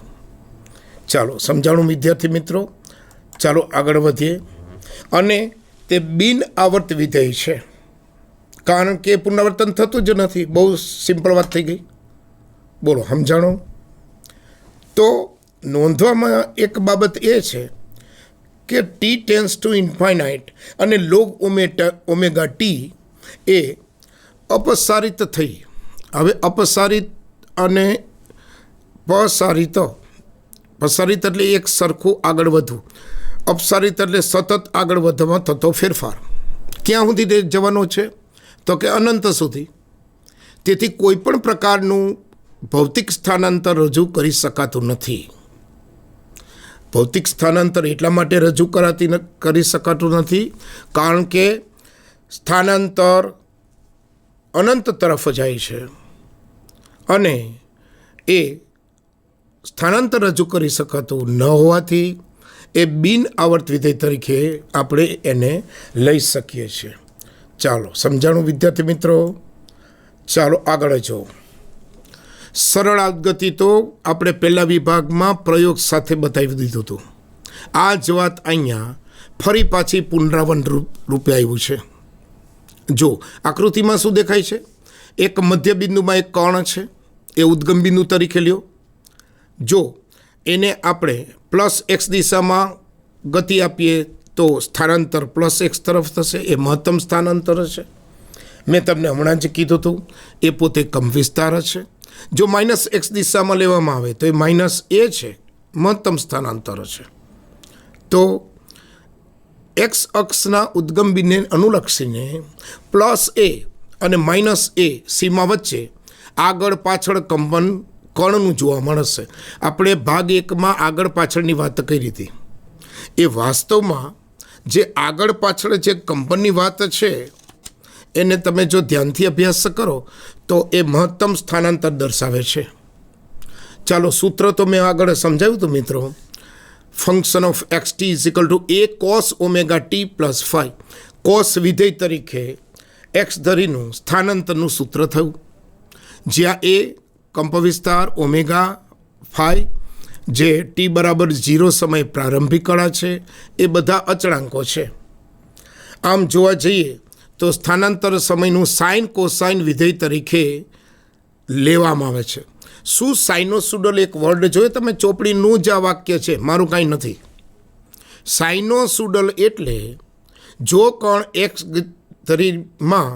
Speaker 1: ચાલો સમજાણું વિદ્યાર્થી મિત્રો. ચાલો આગળ વધીએ. અને તે બિન આવર્ત વિધેય છે, કારણ કે પુનરાવર્તન થતું જ નથી. બહુ સિમ્પલ વાત થઈ ગઈ. બોલો સમજાણો. તો નોંધવામાં એક બાબત એ છે કે T →∞ અને log⍵t એ અપસારિત થઈ. હવે અપસારિત અને પસારિત એટલે એક સરખું આગળ વધવું, અપસારિત એટલે સતત આગળ વધવામાં થતો ફેરફાર. ક્યાં સુધી તે જવાનો છે તો કે અનંત સુધી. તેથી કોઈ પણ પ્રકારનું ભૌતિક સ્થાનાંતર રજૂ કરી શકાતું નથી. ભૌતિક સ્થાનાંતર એટલા માટે રજૂ કરી શકાતું નથી કારણ કે સ્થાનાંતર અનંત તરફ જાય છે અને એ સ્થાનાંતર રજૂ કરી શકાતું ન હોવાથી એ બિન આવર્ત વિધેય તરીકે આપણે એને લઈ શકીએ છીએ. ચાલો સમજાણું વિદ્યાર્થી મિત્રો. ચાલો આગળ જો. સરળ અવગતિ તો આપણે પહેલા વિભાગમાં પ્રયોગ સાથે બતાવી દીધું હતું. આ જ વાત અહીંયા ફરી પાછી પુનરાવર્તન રૂપે આવ્યું છે. જો આકૃતિમાં શું દેખાય છે? એક મધ્ય બિંદુમાં એક કર્ણ છે, એ ઉદ્ગમ બિંદુ તરીકે લ્યો. જો એને આપણે પ્લસ એક્સ દિશામાં ગતિ આપીએ તો સ્થાનાંતર પ્લસ એક્સ તરફ થશે, એ મહત્તમ સ્થાનાંતર છે. મેં તમને હમણાં જ કીધું હતું એ પોતે કંપવિસ્તાર છે. જો માઇનસ એક્સ દિશામાં લેવામાં આવે તો એ માઇનસ એ છે, મહત્તમ સ્થાનાંતર છે. તો એક્સ અક્ષના ઉદ્ગમ બિંદુને અનુલક્ષીને પ્લસ એ અને માઇનસ એ સીમા વચ્ચે આગળ પાછળ કંપન કર્ણનું જોવા મળશે. આપણે ભાગ 1માં આગળ પાછળની વાત કરી હતી. એ વાસ્તવમાં જે આગળ પાછળ જે કંપનની વાત છે એને તમે જો ધ્યાનથી અભ્યાસ કરો તો એ મહત્તમ સ્થાનાંતર દર્શાવે છે. ચાલો સૂત્ર તો મેં આગળ સમજાવ્યું હતું મિત્રો. Function of x T is equal to A cos omega T plus 5. Cos વિધેય તરીકે એક્સ ધરીનું સ્થાનાંતરનું સૂત્ર થયું, જ્યાં એ કંપવિસ્તાર, ઓમેગા 5 જે ટી બરાબર 0 સમય પ્રારંભિક કળા છે, એ બધા અચળાંકો છે. આમ જોવા જઈએ તો સ્થાનાંતર સમયનું સાઇન કોસાઇન વિધેય તરીકે લેવામાં આવે છે. શું સાઇનોસુડલ એક વર્ડ જોઈએ તમે? ચોપડીનું જ આ વાક્ય છે, મારું કાંઈ નથી. સાઇનોસુડલ એટલે જો કણ એક્સ ધરીમાં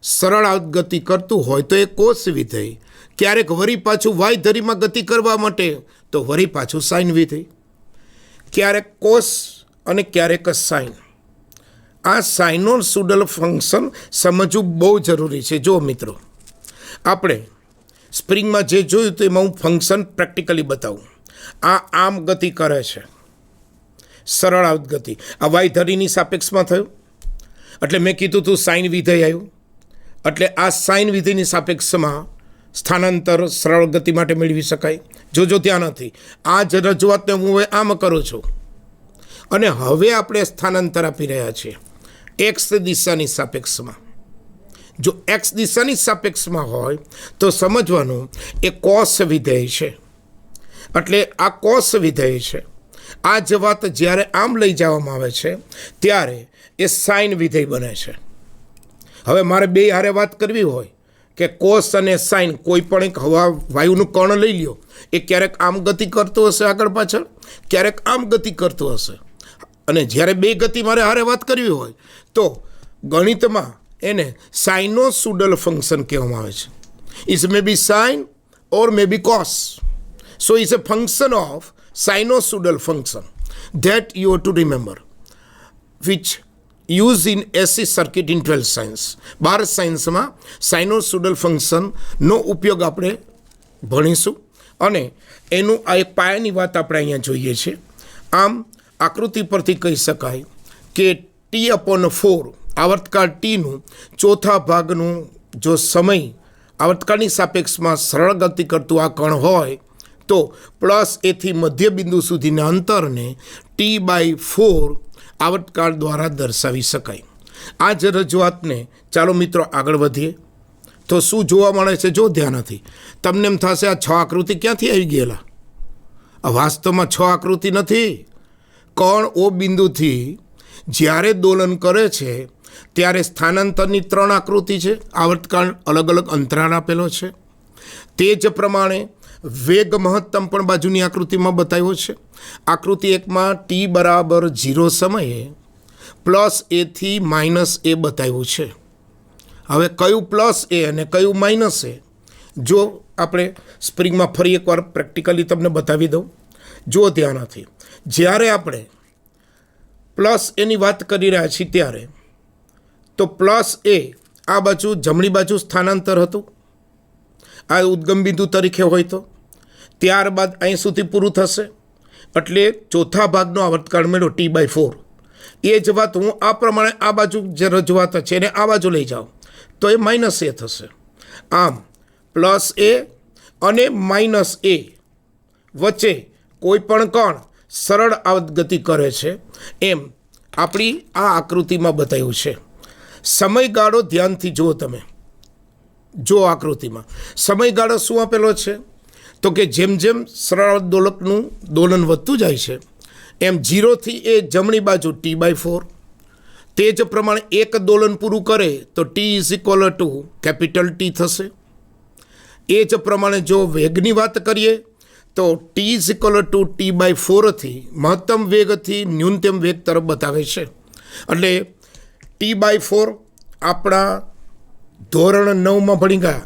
Speaker 1: સરળ ગતિ કરતું હોય તો એ કોસ વિધેય, ક્યારેક વળી પાછું વાય ધરીમાં ગતિ કરવા માટે તો વળી પાછું સાઇન વિધેય, ક્યારેક કોસ અને ક્યારેક સાઇન. આ સાઇનોસુડલ ફંક્શન સમજવું બહુ જરૂરી છે. જો મિત્રો આપણે સ્પ્રિંગમાં જે જોયું તો એમાં હું ફંક્શન પ્રેક્ટિકલી બતાવું. આ આમ ગતિ કરે છે, સરળ ગતિ. આ વાય ધરીની સાપેક્ષમાં થયું એટલે મેં કીધું તું સાઇન વિધેય આવ્યું. એટલે આ સાઇન વિધેયની સાપેક્ષમાં સ્થાનાંતર સરળ ગતિ માટે મેળવી શકાય. જોજો ત્યાં નથી. આ જ રજૂઆતને હું હવે આમ કરું છું અને હવે આપણે સ્થાનાંતર આપી રહ્યા છીએ એક્સ દિશાની સાપેક્ષમાં. જો એક્સ દિશાની સાપેક્ષમાં હોય તો સમજવાનું એ કોસ વિધેય છે. એટલે આ કોસ વિધેય છે. આ જ વાત જ્યારે આમ લઈ જવામાં આવે છે ત્યારે એ સાઇન વિધેય બને છે. હવે મારે બે હારે વાત કરવી હોય કે કોસ અને સાઇન, કોઈ પણ એક હવા વાયુનું કર્ણ લઈ લ્યો, એ ક્યારેક આમ ગતિ કરતો હશે આગળ પાછળ, ક્યારેક આમ ગતિ કરતો હશે. અને જ્યારે બે ગતિ મારે હારે વાત કરવી હોય તો ગણિતમાં એને સાઇનોસુડલ ફંક્શન કહેવામાં આવે છે. It may be sine or may be cos. So it's a function of sinusoidal function that you have to remember, which use in AC circuit in 12th science. 12th સાયન્સમાં સાઇનોસુડલ ફંક્શનનો ઉપયોગ આપણે ભણીશું અને એનું આ એક પાયાની વાત આપણે અહીંયા જોઈએ છીએ. આમ આકૃતિ પરથી કહી શકાય કે T/4 આવર્તકાળ ટીનું ચોથા ભાગનું જો સમય આવર્તકાળની સાપેક્ષમાં સરળ ગતિ કરતું આ કણ હોય તો પ્લસ એથી મધ્ય બિંદુ સુધીના અંતરને T/4 આવર્તકાળ દ્વારા દર્શાવી શકાય. આ જ રજૂઆતને ચાલો મિત્રો આગળ વધીએ તો શું જોવા મળે છે? જો ધ્યાનથી તમને એમ થશે આ 6 આકૃતિ ક્યાંથી આવી ગયેલા? આ વાસ્તવમાં 6 આકૃતિ નથી. કણ ઓ બિંદુથી જ્યારે દોલન કરે છે ત્યારે સ્થાનાંતરની 3 આકૃતિ છે. આવર્તકાળ અલગ અલગ અંતરાળ આપેલો છે. તે જ પ્રમાણે વેગ મહત્તમ પણ બાજુની આકૃતિમાં બતાવ્યો છે. આકૃતિ 1માં ટી બરાબર 0 સમયે પ્લસ એથી માઇનસ એ બતાવ્યું છે. હવે કયું પ્લસ એ અને કયું માઇનસ એ, જો આપણે સ્પ્રિંગમાં ફરી એકવાર પ્રેક્ટિકલી તમને બતાવી દઉં. જો ધ્યાનથી જ્યારે આપણે પ્લસ એની વાત કરી રહ્યા છીએ ત્યારે તો પ્લસ એ આ બાજુ જમણી બાજુ સ્થાનાંતર હતું, આ ઉદ્ગમ બિંદુ તરીકે હોય તો ત્યારબાદ અહીં સુધી પૂરું થશે. એટલે ચોથા ભાગનો આવર્તકાળ મેળવો T/4. એ જ વાત હું આ પ્રમાણે આ બાજુ જે રજૂઆત છે એને આ બાજુ લઈ જાઉં તો એ માઇનસ એ થશે. આમ પ્લસ એ અને માઇનસ એ વચ્ચે કોઈ પણ કણ સરળ આવર્ત ગતિ કરે છે એમ આપણી આ આકૃતિમાં બતાવ્યું છે. સમયગાળો ધ્યાનથી જુઓ તમે. જો આકૃતિમાં સમયગાળો શું આપેલો છે તો કે જેમ જેમ સરળ દોલકનું દોલન વધતું જાય છે એમ 0થી એ જમણી બાજુ T/4, તે જ પ્રમાણે એક દોલન પૂરું કરે તો T=T થશે. એ જ પ્રમાણે જો વેગની વાત કરીએ તો T=T/4થી મહત્તમ વેગથી ન્યૂનતમ વેગ તરફ બતાવે છે. એટલે T/4 આપણા ધોરણ 9માં ભણી ગયા.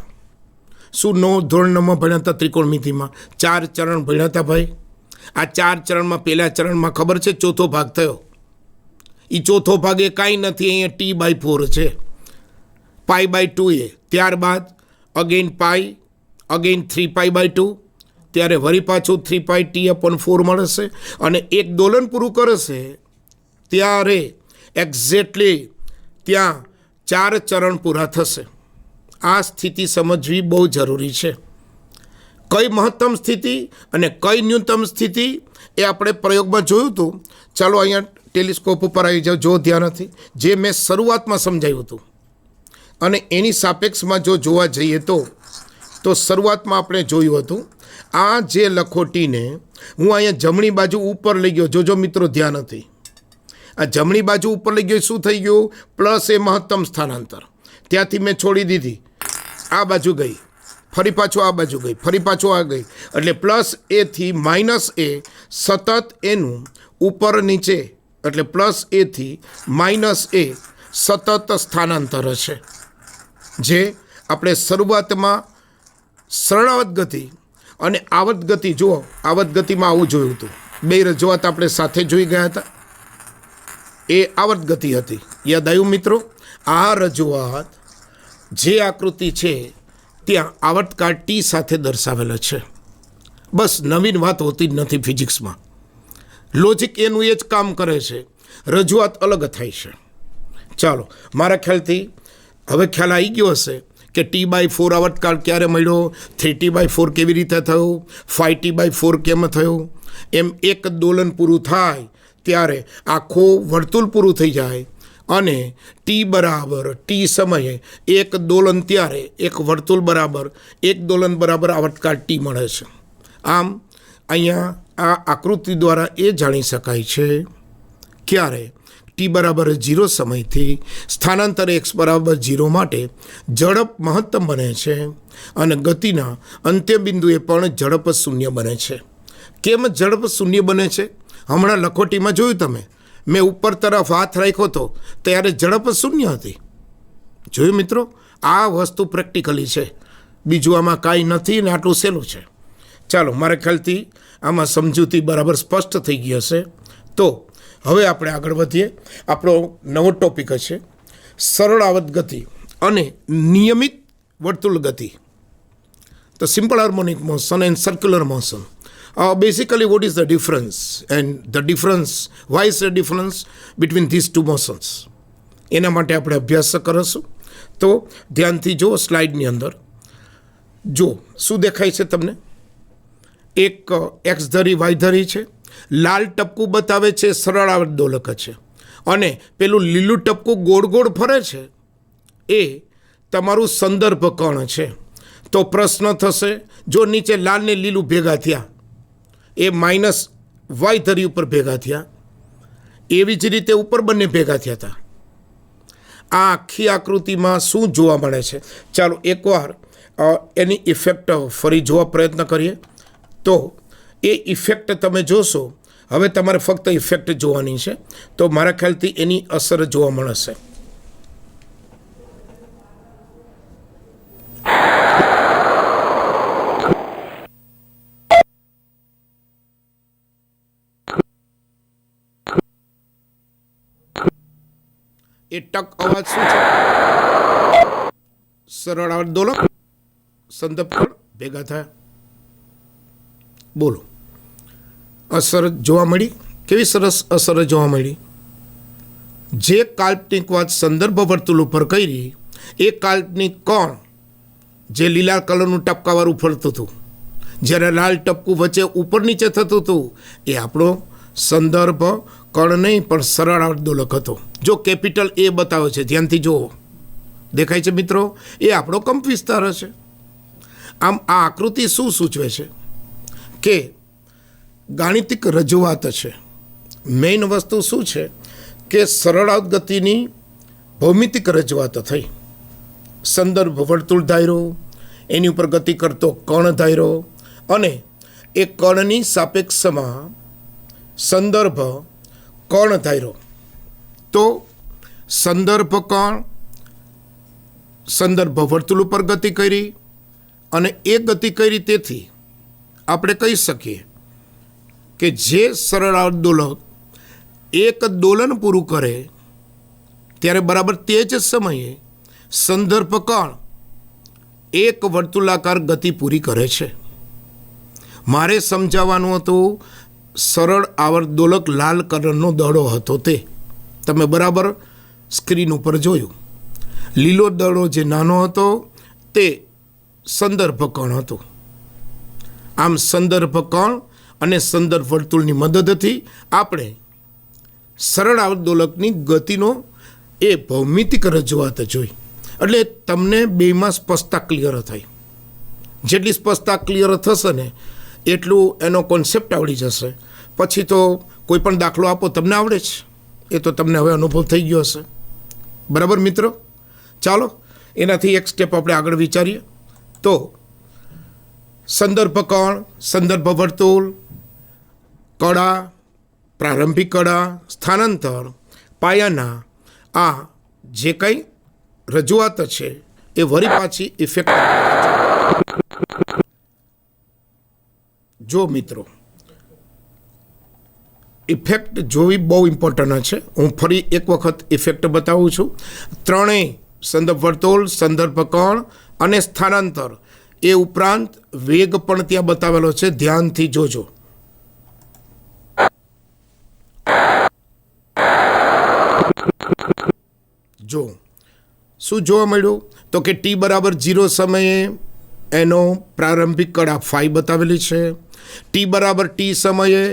Speaker 1: શું ધોરણ 9માં ભણ્યા હતા? ત્રિકોણમિતિમાં 4 ચરણ ભણ્યા હતા ભાઈ. આ 4 ચરણમાં પહેલા ચરણમાં ખબર છે ચોથો ભાગ થયો. એ ચોથો ભાગ એ કાંઈ નથી, અહીંયા T/4 છે, π/2 એ. ત્યારબાદ અગેન પાઈ, અગેન 3π/2, ત્યારે વળી પાછું 3πT/4 મળશે. અને એક દોલન પૂરું કરશે ત્યારે એક્ઝેક્ટલી ત્યાં 4 ચરણ પૂરા થશે. આ સ્થિતિ સમજવી બહુ જરૂરી છે. કઈ મહત્તમ સ્થિતિ અને કઈ ન્યૂનતમ સ્થિતિ એ આપણે પ્રયોગમાં જોયું હતું. ચાલો અહીંયા ટેલિસ્કોપ ઉપર આવી જાઓ, જો ધ્યાન નથી, જે મેં શરૂઆતમાં સમજાવ્યું હતું અને એની સાપેક્ષમાં જો જોવા જઈએ તો શરૂઆતમાં આપણે જોયું હતું આ જે લખોટીને હું અહીંયા જમણી બાજુ ઉપર લઈ ગયો. જોજો મિત્રો, ધ્યાન નથી. આ જમણી બાજુ ઉપર લઈ ગયો, શું થઈ ગયું? પ્લસ એ મહત્તમ સ્થાનાંતર. ત્યાંથી મેં છોડી દીધી, આ બાજુ ગઈ, ફરી પાછું આ બાજુ ગઈ, ફરી પાછું આ ગઈ. એટલે પ્લસ એથી માઇનસ એ સતત એનું ઉપર નીચે, એટલે પ્લસ એથી માઇનસ એ સતત સ્થાનાંતર હશે. જે આપણે શરૂઆતમાં સરળ આવર્ત ગતિ અને આવર્ત ગતિ, જુઓ આવર્ત ગતિમાં આવું જોયું હતું. બે રજૂઆત આપણે સાથે જોઈ ગયા હતા. એ આવર્ત ગતિ હતી. યાદ આવ્યું મિત્રો? આ રજૂઆત જે આકૃતિ છે ત્યાં આવર્તકાળ T સાથે દર્શાવેલો છે. બસ નવીન વાત હોતી જ નથી ફિઝિક્સમાં. લોજિક એનું એ જ કામ કરે છે, રજૂઆત અલગ થાય છે. ચાલો, મારા ખ્યાલથી હવે ખ્યાલ આવી ગયો હશે કે T/4 આવર્તકાળ ક્યારે મળ્યો, 3T/4 કેવી રીતે થયું, 5T/4 કેમ થયું. એમ એક દોલન પૂરું થાય ત્યારે આખું વર્તુળ પૂરું થઈ જાય અને T સમયે એક દોલન, ત્યારે એક વર્તુળ બરાબર એક દોલન બરાબર આવર્તકાળ T મળે છે. આમ અહીંયા આ આકૃતિ દ્વારા એ જાણી શકાય છે ક્યારે T=0 સમયથી સ્થાનાંતર x=0 માટે ઝડપ મહત્તમ બને છે અને ગતિના અંત્યબિંદુએ પણ ઝડપ શૂન્ય બને છે. કેમ ઝડપ શૂન્ય બને છે? હમણાં લખોટીમાં જોયું તમે, મેં ઉપર તરફ હાથ રાખ્યો હતો ત્યારે ઝડપ શૂન્ય હતી. જોયું મિત્રો? આ વસ્તુ પ્રેક્ટિકલી છે, બીજું આમાં કાંઈ નથી ને આટલું સહેલું છે. ચાલો, મારા ખ્યાલથી આમાં સમજૂતી બરાબર સ્પષ્ટ થઈ ગઈ હશે. તો હવે આપણે આગળ વધીએ. આપણો નવો ટોપિક હશે સરળ આવર્ત ગતિ અને નિયમિત વર્તુળ ગતિ. તો simple harmonic motion and circular motion. Basically, what is the difference, and why is the difference between these two motions? એના માટે આપણે અભ્યાસ કરીશું. તો ધ્યાનથી જુઓ, સ્લાઇડની અંદર જો શું દેખાય છે તમને. એક એક્સ ધરી વાય ધરી છે, લાલ ટપકું બતાવે છે સરળ આવર્ત દોલક છે, અને પેલું લીલું ટપકું ગોળ ગોળ ફરે છે એ તમારું સંદર્ભ કણ છે. તો પ્રશ્ન થશે, જો નીચે લાલ ને લીલું ભેગા થયા, એ માઇનસ વાય ધરી ઉપર ભેગા થયા, એવી જ રીતે ઉપર બંને ભેગા થયા હતા. આ આખી આકૃતિમાં શું જોવા મળે છે? ચાલો એકવાર એની ઇફેક્ટ ફરી જોવા પ્રયત્ન કરીએ. તો એ ઇફેક્ટ તમે જોશો. હવે તમારે ફક્ત ઇફેક્ટ જોવાની છે, તો મારા ખ્યાલથી એની અસર જોવા મળશે. એ ટક અવાજ શું છે? સરળ આવર્ત દોલક સંદર્ભ કણ ભેગા થયા. બોલો, અસર જોવા મળી? કેવી સરસ અસર જોવા મળી. જે કાલ્પનિક વાત સંદર્ભ વર્તુળ ઉપર કરી, એ કાલ્પનિક કોણ જે લીલા કલરનું ટપકાવાળું ફરતું હતું, જ્યારે લાલ ટપકું વચ્ચે ઉપર નીચે થતું હતું, એ આપણો સંદર્ભ કણ નહીં પણ સરળ આવર્તદોલક હતો. જો કેપિટલ એ બતાવે છે, ધ્યાનથી જુઓ, દેખાય છે મિત્રો, એ આપણો કંપ વિસ્તાર હશે. આમ આ આકૃતિ શું સૂચવે છે કે ગાણિતિક રજૂઆત છે. મેઇન વસ્તુ શું છે કે સરળ ગતિની ભૌમિતિક રજૂઆત થઈ. સંદર્ભ વર્તુળ ધાર્યો, એની ઉપર ગતિ કરતો કણ ધાર્યો અને એ કણની સાપેક્ષમાં સંદર્ભ કણ ધાર્યો. તો સંદર્ભ કણ સંદર્ભ વર્તુળ ઉપર ગતિ કરી અને એ ગતિ કરી. તેથી આપણે કહી શકીએ કે જે સરળ આવર્તદોલક એક દોલન પૂરું કરે ત્યારે બરાબર તે જ સમયે સંદર્ભ કણ એક વર્તુળાકાર ગતિ પૂરી કરે છે. મારે સમજાવવાનું હતું, સરળ આવર્તદોલક લાલ કલરનો દડો હતો તે તમે બરાબર સ્ક્રીન ઉપર જોયું. લીલો દડો જે નાનો હતો તે સંદર્ભ કણ હતો. આમ સંદર્ભ કણ અને સંદર્ભ વર્તુળની મદદથી આપણે સરળ આવર્તદોલકની ગતિનો એ ભૌમિતિક રજૂઆત જોઈ. એટલે તમને બેમાં સ્પષ્ટતા ક્લિયર થાય. જેટલી સ્પષ્ટતા ક્લિયર થશે ને એટલું એનો કોન્સેપ્ટ આવડી જશે. પછી તો કોઈ પણ દાખલો આપો તમને આવડે છે, એ તો તમને હવે અનુભવ થઈ ગયો હશે. બરાબર મિત્રો? ચાલો એનાથી એક સ્ટેપ આપણે આગળ વિચારીએ. તો સંદર્ભ કણ, સંદર્ભ વર્તુળ, કડા, પ્રારંભિક કડા, સ્થાનાંતર, પાયાના, આ જે કંઈ રજૂઆત છે એ વળી પાછી ઇફેક્ટ. જો મિત્રો, ઇફેક્ટ જોવી બહુ ઇમ્પોર્ટન્ટ છે. હું ફરી એક વખત ઇફેક્ટ બતાવું છું. ત્રણેય સંદર્ભ વર્તુળ, સંદર્ભ કણ અને સ્થાનાંતર, એ ઉપરાંત વેગ પણ ત્યાં બતાવેલો છે. ધ્યાનથી જોજો. જો શું જોવા મળ્યું તો કે ટી બરાબર 0 સમયે એનો પ્રારંભિક કડા ફાઈ બતાવેલી છે. ટી બરાબર ટી સમયે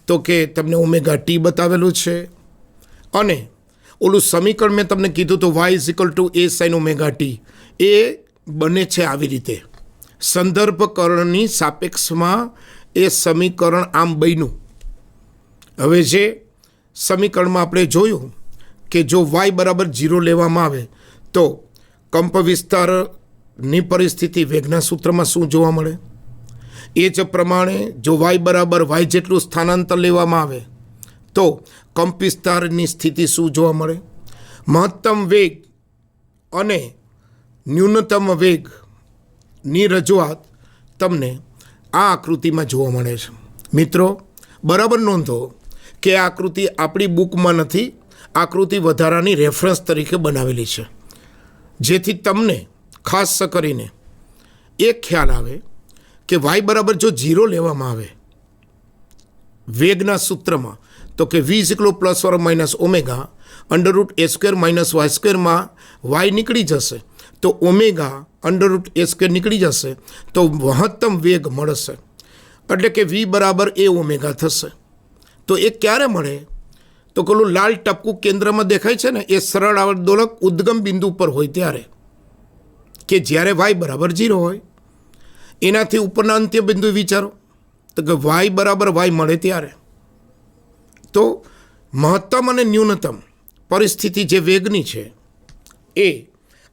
Speaker 1: તો કે તમને ઓમેગા ટી બતાવેલું છે. અને ઓલું સમીકરણ મેં તમને કીધું તો y is equal to A sine omega T, એ બને છે આવી રીતે. સંદર્ભ કરણની સાપેક્ષમાં એ સમીકરણ આમ બન્યું. હવે જે સમીકરણમાં આપણે જોયું કે જો વાય બરાબર 0 લેવામાં આવે તો કંપ વિસ્તારની પરિસ્થિતિ વેગના સૂત્રમાં શું જોવા મળે. એ જ પ્રમાણે જો વાય બરાબર વાય જેટલું સ્થાનાંતર લેવામાં આવે તો કંપ વિસ્તારની સ્થિતિ શું જોવા મળે. મહત્તમ વેગ અને ન્યૂનતમ વેગની રજૂઆત તમને આ આકૃતિમાં જોવા મળે છે. મિત્રો બરાબર નોંધો કે આ આકૃતિ આપણી બુકમાં નથી, આકૃતિ વધારાની રેફરન્સ તરીકે બનાવેલી છે, જેથી તમને ખાસ કરીને એક ખ્યાલ આવે કે વાય બરાબર જો 0 લેવામાં આવે વેગના સૂત્રમાં તો કે v plus or minus omega under root A square minus y સ્ક્વેરમાં વાય નીકળી જશે તો ઓમેગા અંડરરૂટ એ સ્ક્વેર નીકળી જશે તો મહત્તમ વેગ મળશે. એટલે કે v બરાબર એ ઓમેગા થશે. તો એ ક્યારે મળે તો પેલું લાલ ટપકું કેન્દ્રમાં દેખાય છે ને, એ સરળ આવર્તદોલક ઉદ્ગમ બિંદુ પર હોય ત્યારે, કે જ્યારે વાય બરાબર 0 હોય. એનાથી ઉપરના અંત્ય બિંદુ વિચારો તો કે વાય બરાબર વાય મળે ત્યારે. તો મહત્તમ અને ન્યૂનતમ પરિસ્થિતિ જે વેગની છે એ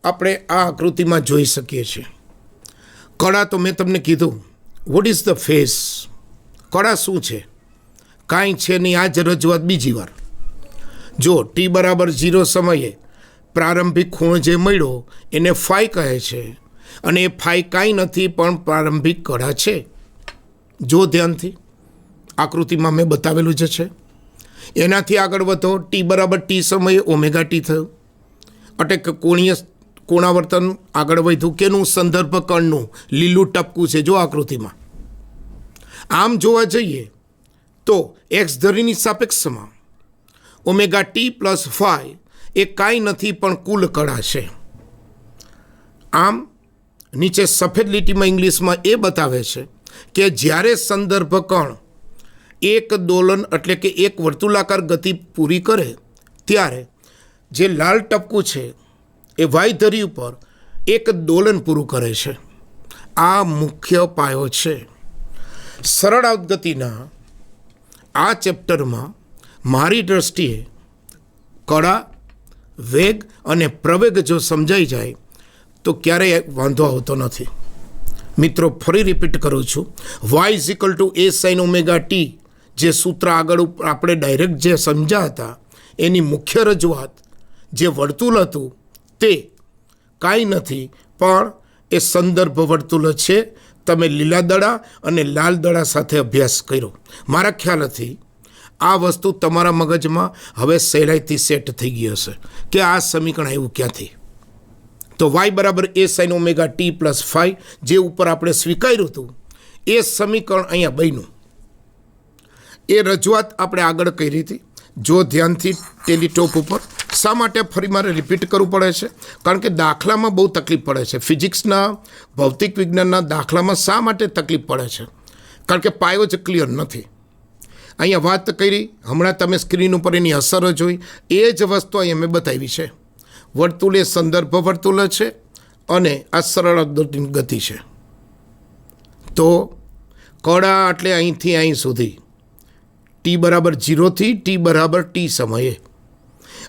Speaker 1: આપણે આ આકૃતિમાં જોઈ શકીએ છીએ. કડા તો મેં તમને કીધું, વોટ ઇઝ ધ ફેસ. કડા શું છે? કાંઈ છે નહીં. આ જ રજૂઆત બીજી વાર. જો ટી બરાબર 0 સમયે પ્રારંભિક ખૂણો જે મળ્યો એને ફાઈ કહે છે, અને એ ફાઈ કાંઈ નથી પણ પ્રારંભિક કડા છે. જો ધ્યાનથી આકૃતિમાં મેં બતાવેલું જ છે. એનાથી આગળ વધો, ટી બરાબર ટી સમયે ઓમેગા ટી થયું. એટલે કે કોણાવર્તન આગળ વધ્યું. કેનું? સંદર્ભ કણનું લીલું ટપકું છે જો આકૃતિમાં. આમ જોવા જઈએ તો એક્સ ધરીની સાપેક્ષમાં ઓમેગા ટી પ્લસ ફાઈ એ કાંઈ નથી પણ કુલ કડા છે. આમ નીચે સફેદ લીટીમાં ઇંગ્લિશમાં એ બતાવે છે કે જ્યારે સંદર્ભ કણ એક દોલન એટલે કે એક વર્તુળાકાર ગતિ પૂરી કરે ત્યારે જે લાલ ટપકું છે એ વાય ધરી ઉપર એક દોલન પૂરું કરે છે. આ મુખ્ય પાયો છે. સરળ ગતિના આ ચેપ્ટરમાં મારી દ્રષ્ટિએ કળા, વેગ અને પ્રવેગ જો સમજાઈ જાય તો ક્યારેય વાંધો આવતો નથી. મિત્રો ફરી રિપીટ કરું છું, y = a sin omega T જે સૂત્ર આગળ આપણે ડાયરેક્ટ જે સમજ્યા હતા એની મુખ્ય રજૂઆત જે વર્તુળ હતું તે કાંઈ નથી પણ એ સંદર્ભ વર્તુળ છે. તમે લીલા દડા અને લાલ દડા સાથે અભ્યાસ કર્યો. મારા ખ્યાલથી આ વસ્તુ તમારા મગજમાં હવે સહેલાઈથી સેટ થઈ ગઈ હશે કે આ સમીકરણ આવ્યું ક્યાંથી. તો y = a sin omega T + 5 જે ઉપર આપણે સ્વીકાર્યું હતું એ સમીકરણ અહીંયા બન્યું. એ રજૂઆત આપણે આગળ કરી હતી. જો ધ્યાનથી ટેલિટોપ ઉપર શા માટે ફરી મારે રિપીટ કરવું પડે છે? કારણ કે દાખલામાં બહુ તકલીફ પડે છે. ફિઝિક્સના, ભૌતિક વિજ્ઞાનના દાખલામાં શા માટે તકલીફ પડે છે? કારણ કે પાયો જ ક્લિયર નથી. અહીંયા વાત કરી, હમણાં તમે સ્ક્રીન ઉપર એની અસર જોઈ, એ જ વસ્તુ અહીંયા મેં બતાવી છે. વર્તુળ એ સંદર્ભ વર્તુળ છે અને આ સરળ ગતિ છે. તો કળા એટલે અહીંથી અહીં સુધી t = 0 થી t = t સમયે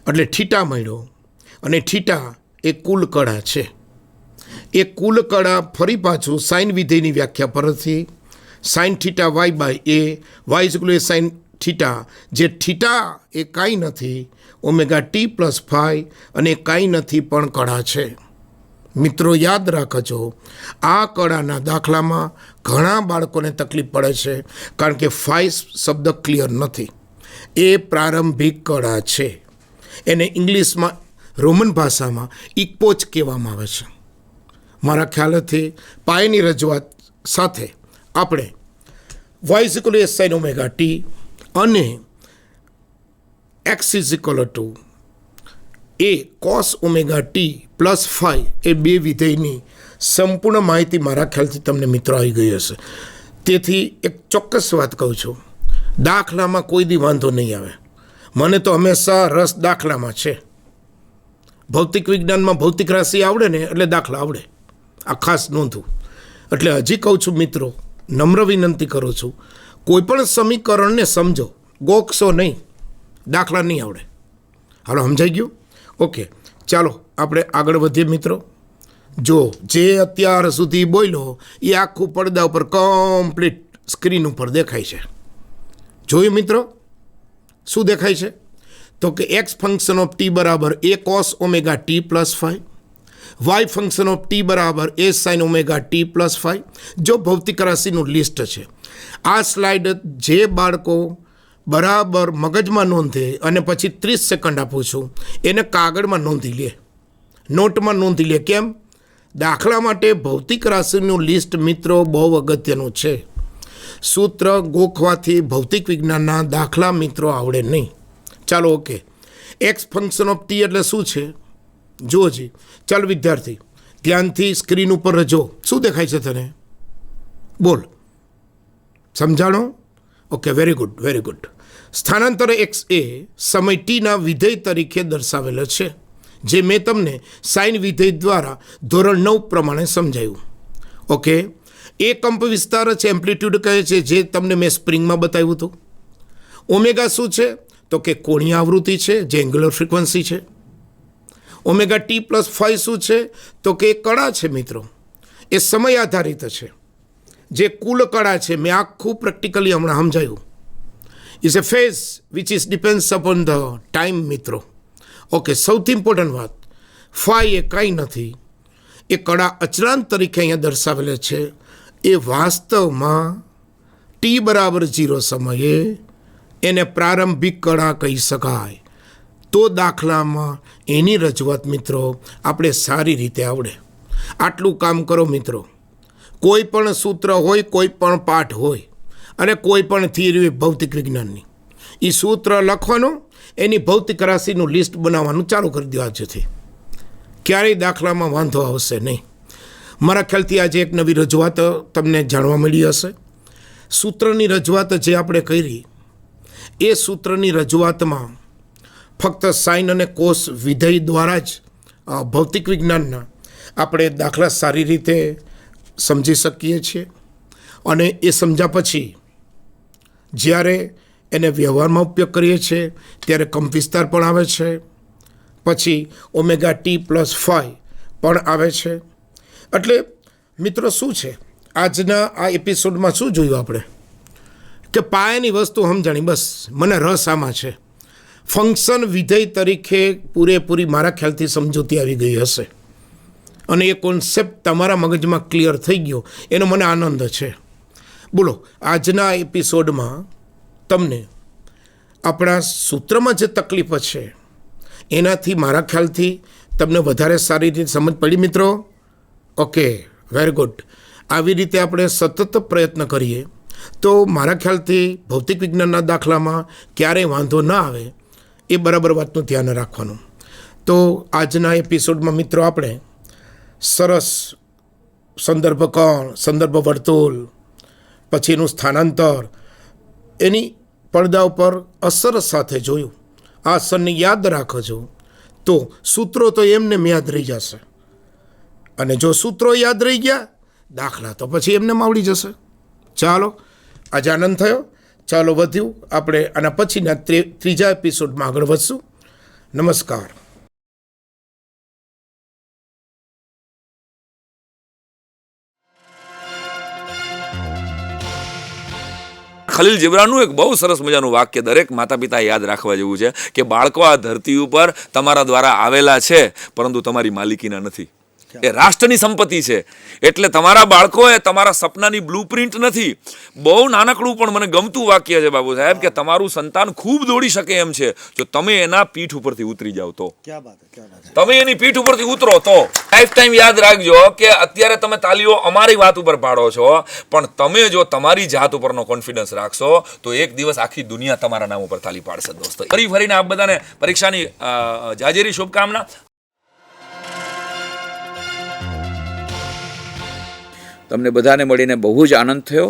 Speaker 1: એટલે થીટા મળ્યો અને થીટા એ કુલ કળા છે. એ કુલ કળા ફરી પાછું સાઇન વિધેયની વ્યાખ્યા પરથી sin θ y/a, y = sin theta, જે થીટા એ કાંઈ નથી ઓમેગા ટી + 5 અને કાંઈ નથી પણ કળા છે. મિત્રો યાદ રાખજો, આ કળાના દાખલામાં ઘણા બાળકોને તકલીફ પડે છે કારણ કે 5 શબ્દ ક્લિયર નથી. એ પ્રારંભિક કળા છે. એને ઇંગ્લિશમાં, રોમન ભાષામાં ઇક્પોચ કહેવામાં આવે છે. મારા ખ્યાલથી પાયાની રજૂઆત સાથે આપણે y = a sin omega T અને x = a cos omega T + 5 એ બે વિધેયની સંપૂર્ણ માહિતી મારા ખ્યાલથી તમને મિત્રો આવી ગઈ હશે. તેથી એક ચોક્કસ વાત કહું છું, દાખલામાં કોઈ દી વાંધો નહીં આવે. મને તો હંમેશા રસ દાખલામાં છે. ભૌતિક વિજ્ઞાનમાં ભૌતિક રાશિ આવડે ને એટલે દાખલા આવડે. આ ખાસ નોંધવું. એટલે હજી કહું છું મિત્રો, નમ્ર વિનંતી કરું છું, કોઈ પણ સમીકરણને સમજો, ગોખશો નહીં, દાખલા નહીં આવડે. હાલો, સમજાઈ ગયું? ઓકે, ચાલો આપણે આગળ વધીએ મિત્રો. જો જે અત્યાર સુધી બોલ્યો એ આખું પડદા ઉપર કમ્પ્લીટ સ્ક્રીન ઉપર દેખાય છે. જોયું મિત્રો? શું દેખાય છે? તો કે x function of t = a cos omega T + 5, y function of t = a sin omega T + 5. જો ભૌતિક રાશિનું લિસ્ટ છે. આ સ્લાઇડ જે બાળકો બરાબર મગજમાં નોંધે અને પછી 30 સેકન્ડ આપું છું એને કાગળમાં નોંધી લે, નોટમાં નોંધી લે. કેમ? દાખલા માટે ભૌતિક રાશિનું લિસ્ટ મિત્રો બહુ અગત્યનું છે. સૂત્ર ગોખવાથી ભૌતિક વિજ્ઞાનના દાખલા મિત્રો આવડે નહીં. ચાલો, okay. x function of t એટલે શું છે? જુઓ જી. ચાલ વિદ્યાર્થી, ધ્યાનથી સ્ક્રીન ઉપર જો. શું દેખાય છે તને? બોલ. સમજાણો? Okay, very good, very good. સ્થાનાંતર x એ સમય ટીના વિધેય તરીકે દર્શાવેલો છે, જે મેં તમને સાઇન વિધેય દ્વારા ધોરણ 9 પ્રમાણે સમજાવ્યું. ઓકે. એ કંપ વિસ્તાર છે, એમ્પ્લિટ્યૂડ કહે છે, જે તમને મેં સ્પ્રિંગમાં બતાવ્યું હતું. ઓમેગા શું છે? તો કે કોણીય આવૃત્તિ છે, જે એંગ્યુલર ફ્રિકવન્સી છે. ઓમેગા ટી + 5 શું છે? તો કે એ કળા છે મિત્રો. એ સમય આધારિત છે, જે કુલ કળા છે. મેં આખું પ્રેક્ટિકલી હમણાં સમજાયું. Is A phase which is depends upon the time મિત્રો. ઓકે, સૌથી ઇમ્પોર્ટન્ટ વાત, ફાઈ એ કાંઈ નથી. એ કળા અચળાંક તરીકે અહીંયા દર્શાવેલ છે. એ વાસ્તવમાં t = 0 સમયે એને પ્રારંભિક કળા કહી શકાય. તો દાખલામાં એની રજૂઆત મિત્રો આપણે સારી રીતે આવડે. આટલું કામ કરો મિત્રો. કોઈ પણ સૂત્ર હોય, કોઈ પણ પાઠ હોય અને કોઈ પણ થિયરી હોય ભૌતિક વિજ્ઞાનની, એ સૂત્ર લખવાનું, એની ભૌતિક રાશિનું લિસ્ટ બનાવવાનું ચાલુ કરી દો આજથી. ક્યારેય દાખલામાં વાંધો આવશે નહીં. મારા ખ્યાલથી આજે એક નવી રજૂઆત તમને જાણવા મળી હશે. સૂત્રની રજૂઆત જે આપણે કરી એ સૂત્રની રજૂઆતમાં ફક્ત સાઇન અને કોસ વિધેય દ્વારા જ ભૌતિક વિજ્ઞાનના આપણે દાખલા સારી રીતે સમજી શકીએ છીએ. અને એ સમજ્યા પછી જ્યારે એને વ્યવહારમાં ઉપયોગ કરીએ છીએ ત્યારે કંપવિસ્તાર પણ આવે છે, પછી ઓમેગા ટી પ્લસ 5 પણ આવે છે. એટલે મિત્રો શું છે આજના આ એપિસોડમાં શું જોયું આપણે કે પાયાની વસ્તુ સમજાણી. બસ મને રસ આમાં છે. ફંક્શન વિધેય તરીકે પૂરેપૂરી મારા ખ્યાલથી સમજૂતી આવી ગઈ હશે અને એ કોન્સેપ્ટ તમારા મગજમાં ક્લિયર થઈ ગયો એનો મને આનંદ છે. બોલો, આજના એપિસોડમાં તમને આપણા સૂત્રમાં જે તકલીફ છે એનાથી મારા ખ્યાલથી તમને વધારે સારી રીતે સમજ પડી મિત્રો? Okay, very good. આવી રીતે આપણે સતત પ્રયત્ન કરીએ તો મારા ખ્યાલથી ભૌતિક વિજ્ઞાનના દાખલામાં ક્યારેય વાંધો ના આવે. એ બરાબર વાતનું ધ્યાન રાખવાનું. તો આજના એપિસોડમાં મિત્રો આપણે સરસ સંદર્ભ કોણ, સંદર્ભ વર્તુળ, પછી એનું સ્થાનાંતર, એની પડદા ઉપર અસર સાથે જોયું. આ અસરને યાદ રાખજો તો સૂત્રો તો એમને યાદ રહી જશે, અને જો સૂત્રો યાદ રહી ગયા દાખલા તો પછી એમને આવડી જશે. ચાલો, આજે આનંદ થયો. ચાલો વધ્યું આપણે આના પછીના ત્રીજા એપિસોડમાં આગળ વધશું. નમસ્કાર.
Speaker 2: ખલીલ જીબ્રાનનું એક બહુ સરસ મજાનું વાક્ય દરેક માતા પિતા યાદ રાખવા જેવું છે કે બાળકો આ ધરતી ઉપર તમારા દ્વારા આવેલા છે પરંતુ તમારી માલિકીના નથી. એ રાષ્ટ્રની સંપત્તિ છે. એટલે તમારા બાળકો એ તમારા સપનાની બ્લુપ્રિન્ટ નથી. બહુ નાનકડું પણ મને ગમતું વાક્ય છે બાબુ સાહેબ કે તમારું સંતાન ખૂબ દોડી શકે એમ છે જો તમે એના પીઠ ઉપરથી ઉતરી જાવ તો. તમે એની પીઠ ઉપરથી ઉતરો તો લાઈફ ટાઈમ યાદ રાખજો કે અત્યારે તમે તાલીઓ અમારી વાત ઉપર પાડો છો, પણ તમે જો તમારી જાત ઉપરનો કોન્ફિડન્સ રાખશો તો એક દિવસ આખી દુનિયા તમારા નામ ઉપર તાલી પાડશે દોસ્તો. ફરીને આપ બધાને પરીક્ષાની જાજેરી શુભકામના. તમને બધાને મળીને બહુ જ આનંદ થયો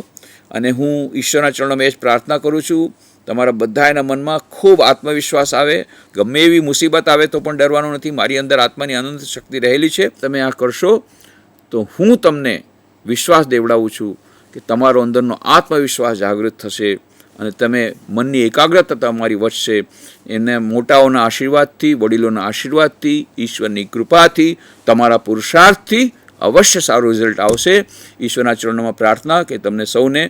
Speaker 2: અને હું ઈશ્વરના ચરણોમાં એ જ પ્રાર્થના કરું છું તમારા બધાના મનમાં ખૂબ આત્મવિશ્વાસ આવે. ગમે એવી મુસીબત આવે તો પણ ડરવાનું નથી. મારી અંદર આત્માની અનંત શક્તિ રહેલી છે. તમે આ કરશો તો હું તમને વિશ્વાસ દેવડાવું છું કે તમારો અંદરનો આત્મવિશ્વાસ જાગૃત થશે અને તમે મનની એકાગ્રતા તમારી વધશે. એને મોટાઓના આશીર્વાદથી, વડીલોના આશીર્વાદથી, ઈશ્વરની કૃપાથી, તમારા પુરુષાર્થથી અવશ્ય સારું રિઝલ્ટ આવશે. ઈશ્વરના ચરણોમાં પ્રાર્થના કે તમને સૌને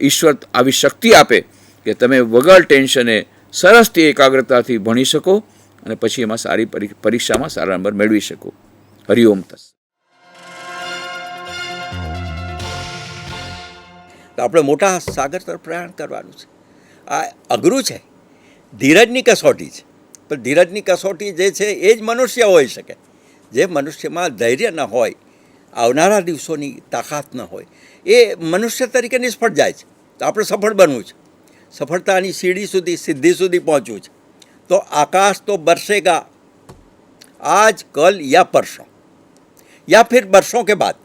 Speaker 2: ઈશ્વર આવી શક્તિ આપે કે તમે વગર ટેન્શને સરસથી એકાગ્રતાથી ભણી શકો અને પછી એમાં સારી પરીક્ષામાં સારા નંબર મેળવી શકો. હરિઓમ તસ.
Speaker 3: આપણે મોટા સાગર તરફ પ્રયાણ કરવાનું છે. આ અઘરું છે, ધીરજની કસોટી છે. પણ ધીરજની કસોટી જે છે એ જ મનુષ્ય હોઈ શકે. જે મનુષ્યમાં ધૈર્ય ન હોય, આવનારા દિવસોની તાકાત ન હોય, એ મનુષ્ય તરીકે નિષ્ફળ જાય છે. તો આપણે સફળ બનવું છે. સફળતાની સીડી સુધી, સિદ્ધિ સુધી પહોંચવું છે. તો આકાશ તો બરસેગા આજ, કલ યા પરસોं, या फिर बरसों के बाद.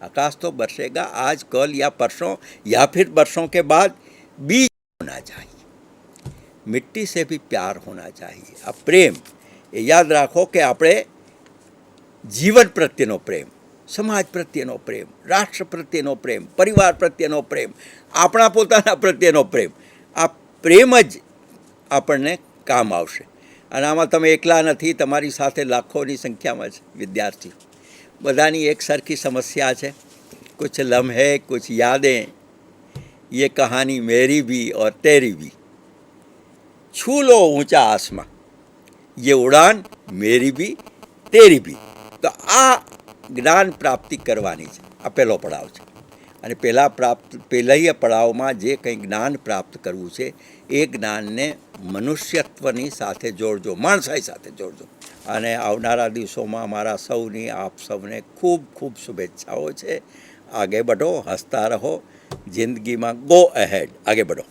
Speaker 3: आकाश तो बरसेगा आज, कल या परसों, या फिर बरसों के बाद बीज होना चाहिए. मिट्टी से भी प्यार होना चाहिए. આ પ્રેમ એ યાદ રાખો કે આપણે જીવન પ્રત્યેનો પ્રેમ, સમાજ પ્રત્યેનો પ્રેમ, રાષ્ટ્ર પ્રત્યેનો પ્રેમ, પરિવાર પ્રત્યેનો પ્રેમ, આપણા પોતાના પ્રત્યેનો પ્રેમ, આ પ્રેમ જ આપણને કામ આવશે. અને આમાં તમે એકલા નથી, તમારી સાથે લાખોની સંખ્યામાં છે વિદ્યાર્થી. બધાની એક સરખી સમસ્યા છે. कुछ लम्हे कुछ यादें, ये कहानी मेरी भी और तेरी भी. छू लो ऊंचा आसमां, ये उड़ान मेरी भी तेरी भी. તો આ જ્ઞાન પ્રાપ્તિ કરવાની છે. આ પહેલો પડાવ છે. અને પહેલા પડાવમાં જે કંઈ જ્ઞાન પ્રાપ્ત કરવું છે એ જ્ઞાનને મનુષ્યત્વની સાથે જોડજો, માણસાઈ સાથે જોડજો. અને આવનારા દિવસોમાં મારા સૌની, આપ સૌને ખૂબ ખૂબ શુભેચ્છાઓ છે. આગે બઢો, હસતા રહો, જિંદગીમાં ગો અહેડ, આગે બઢો.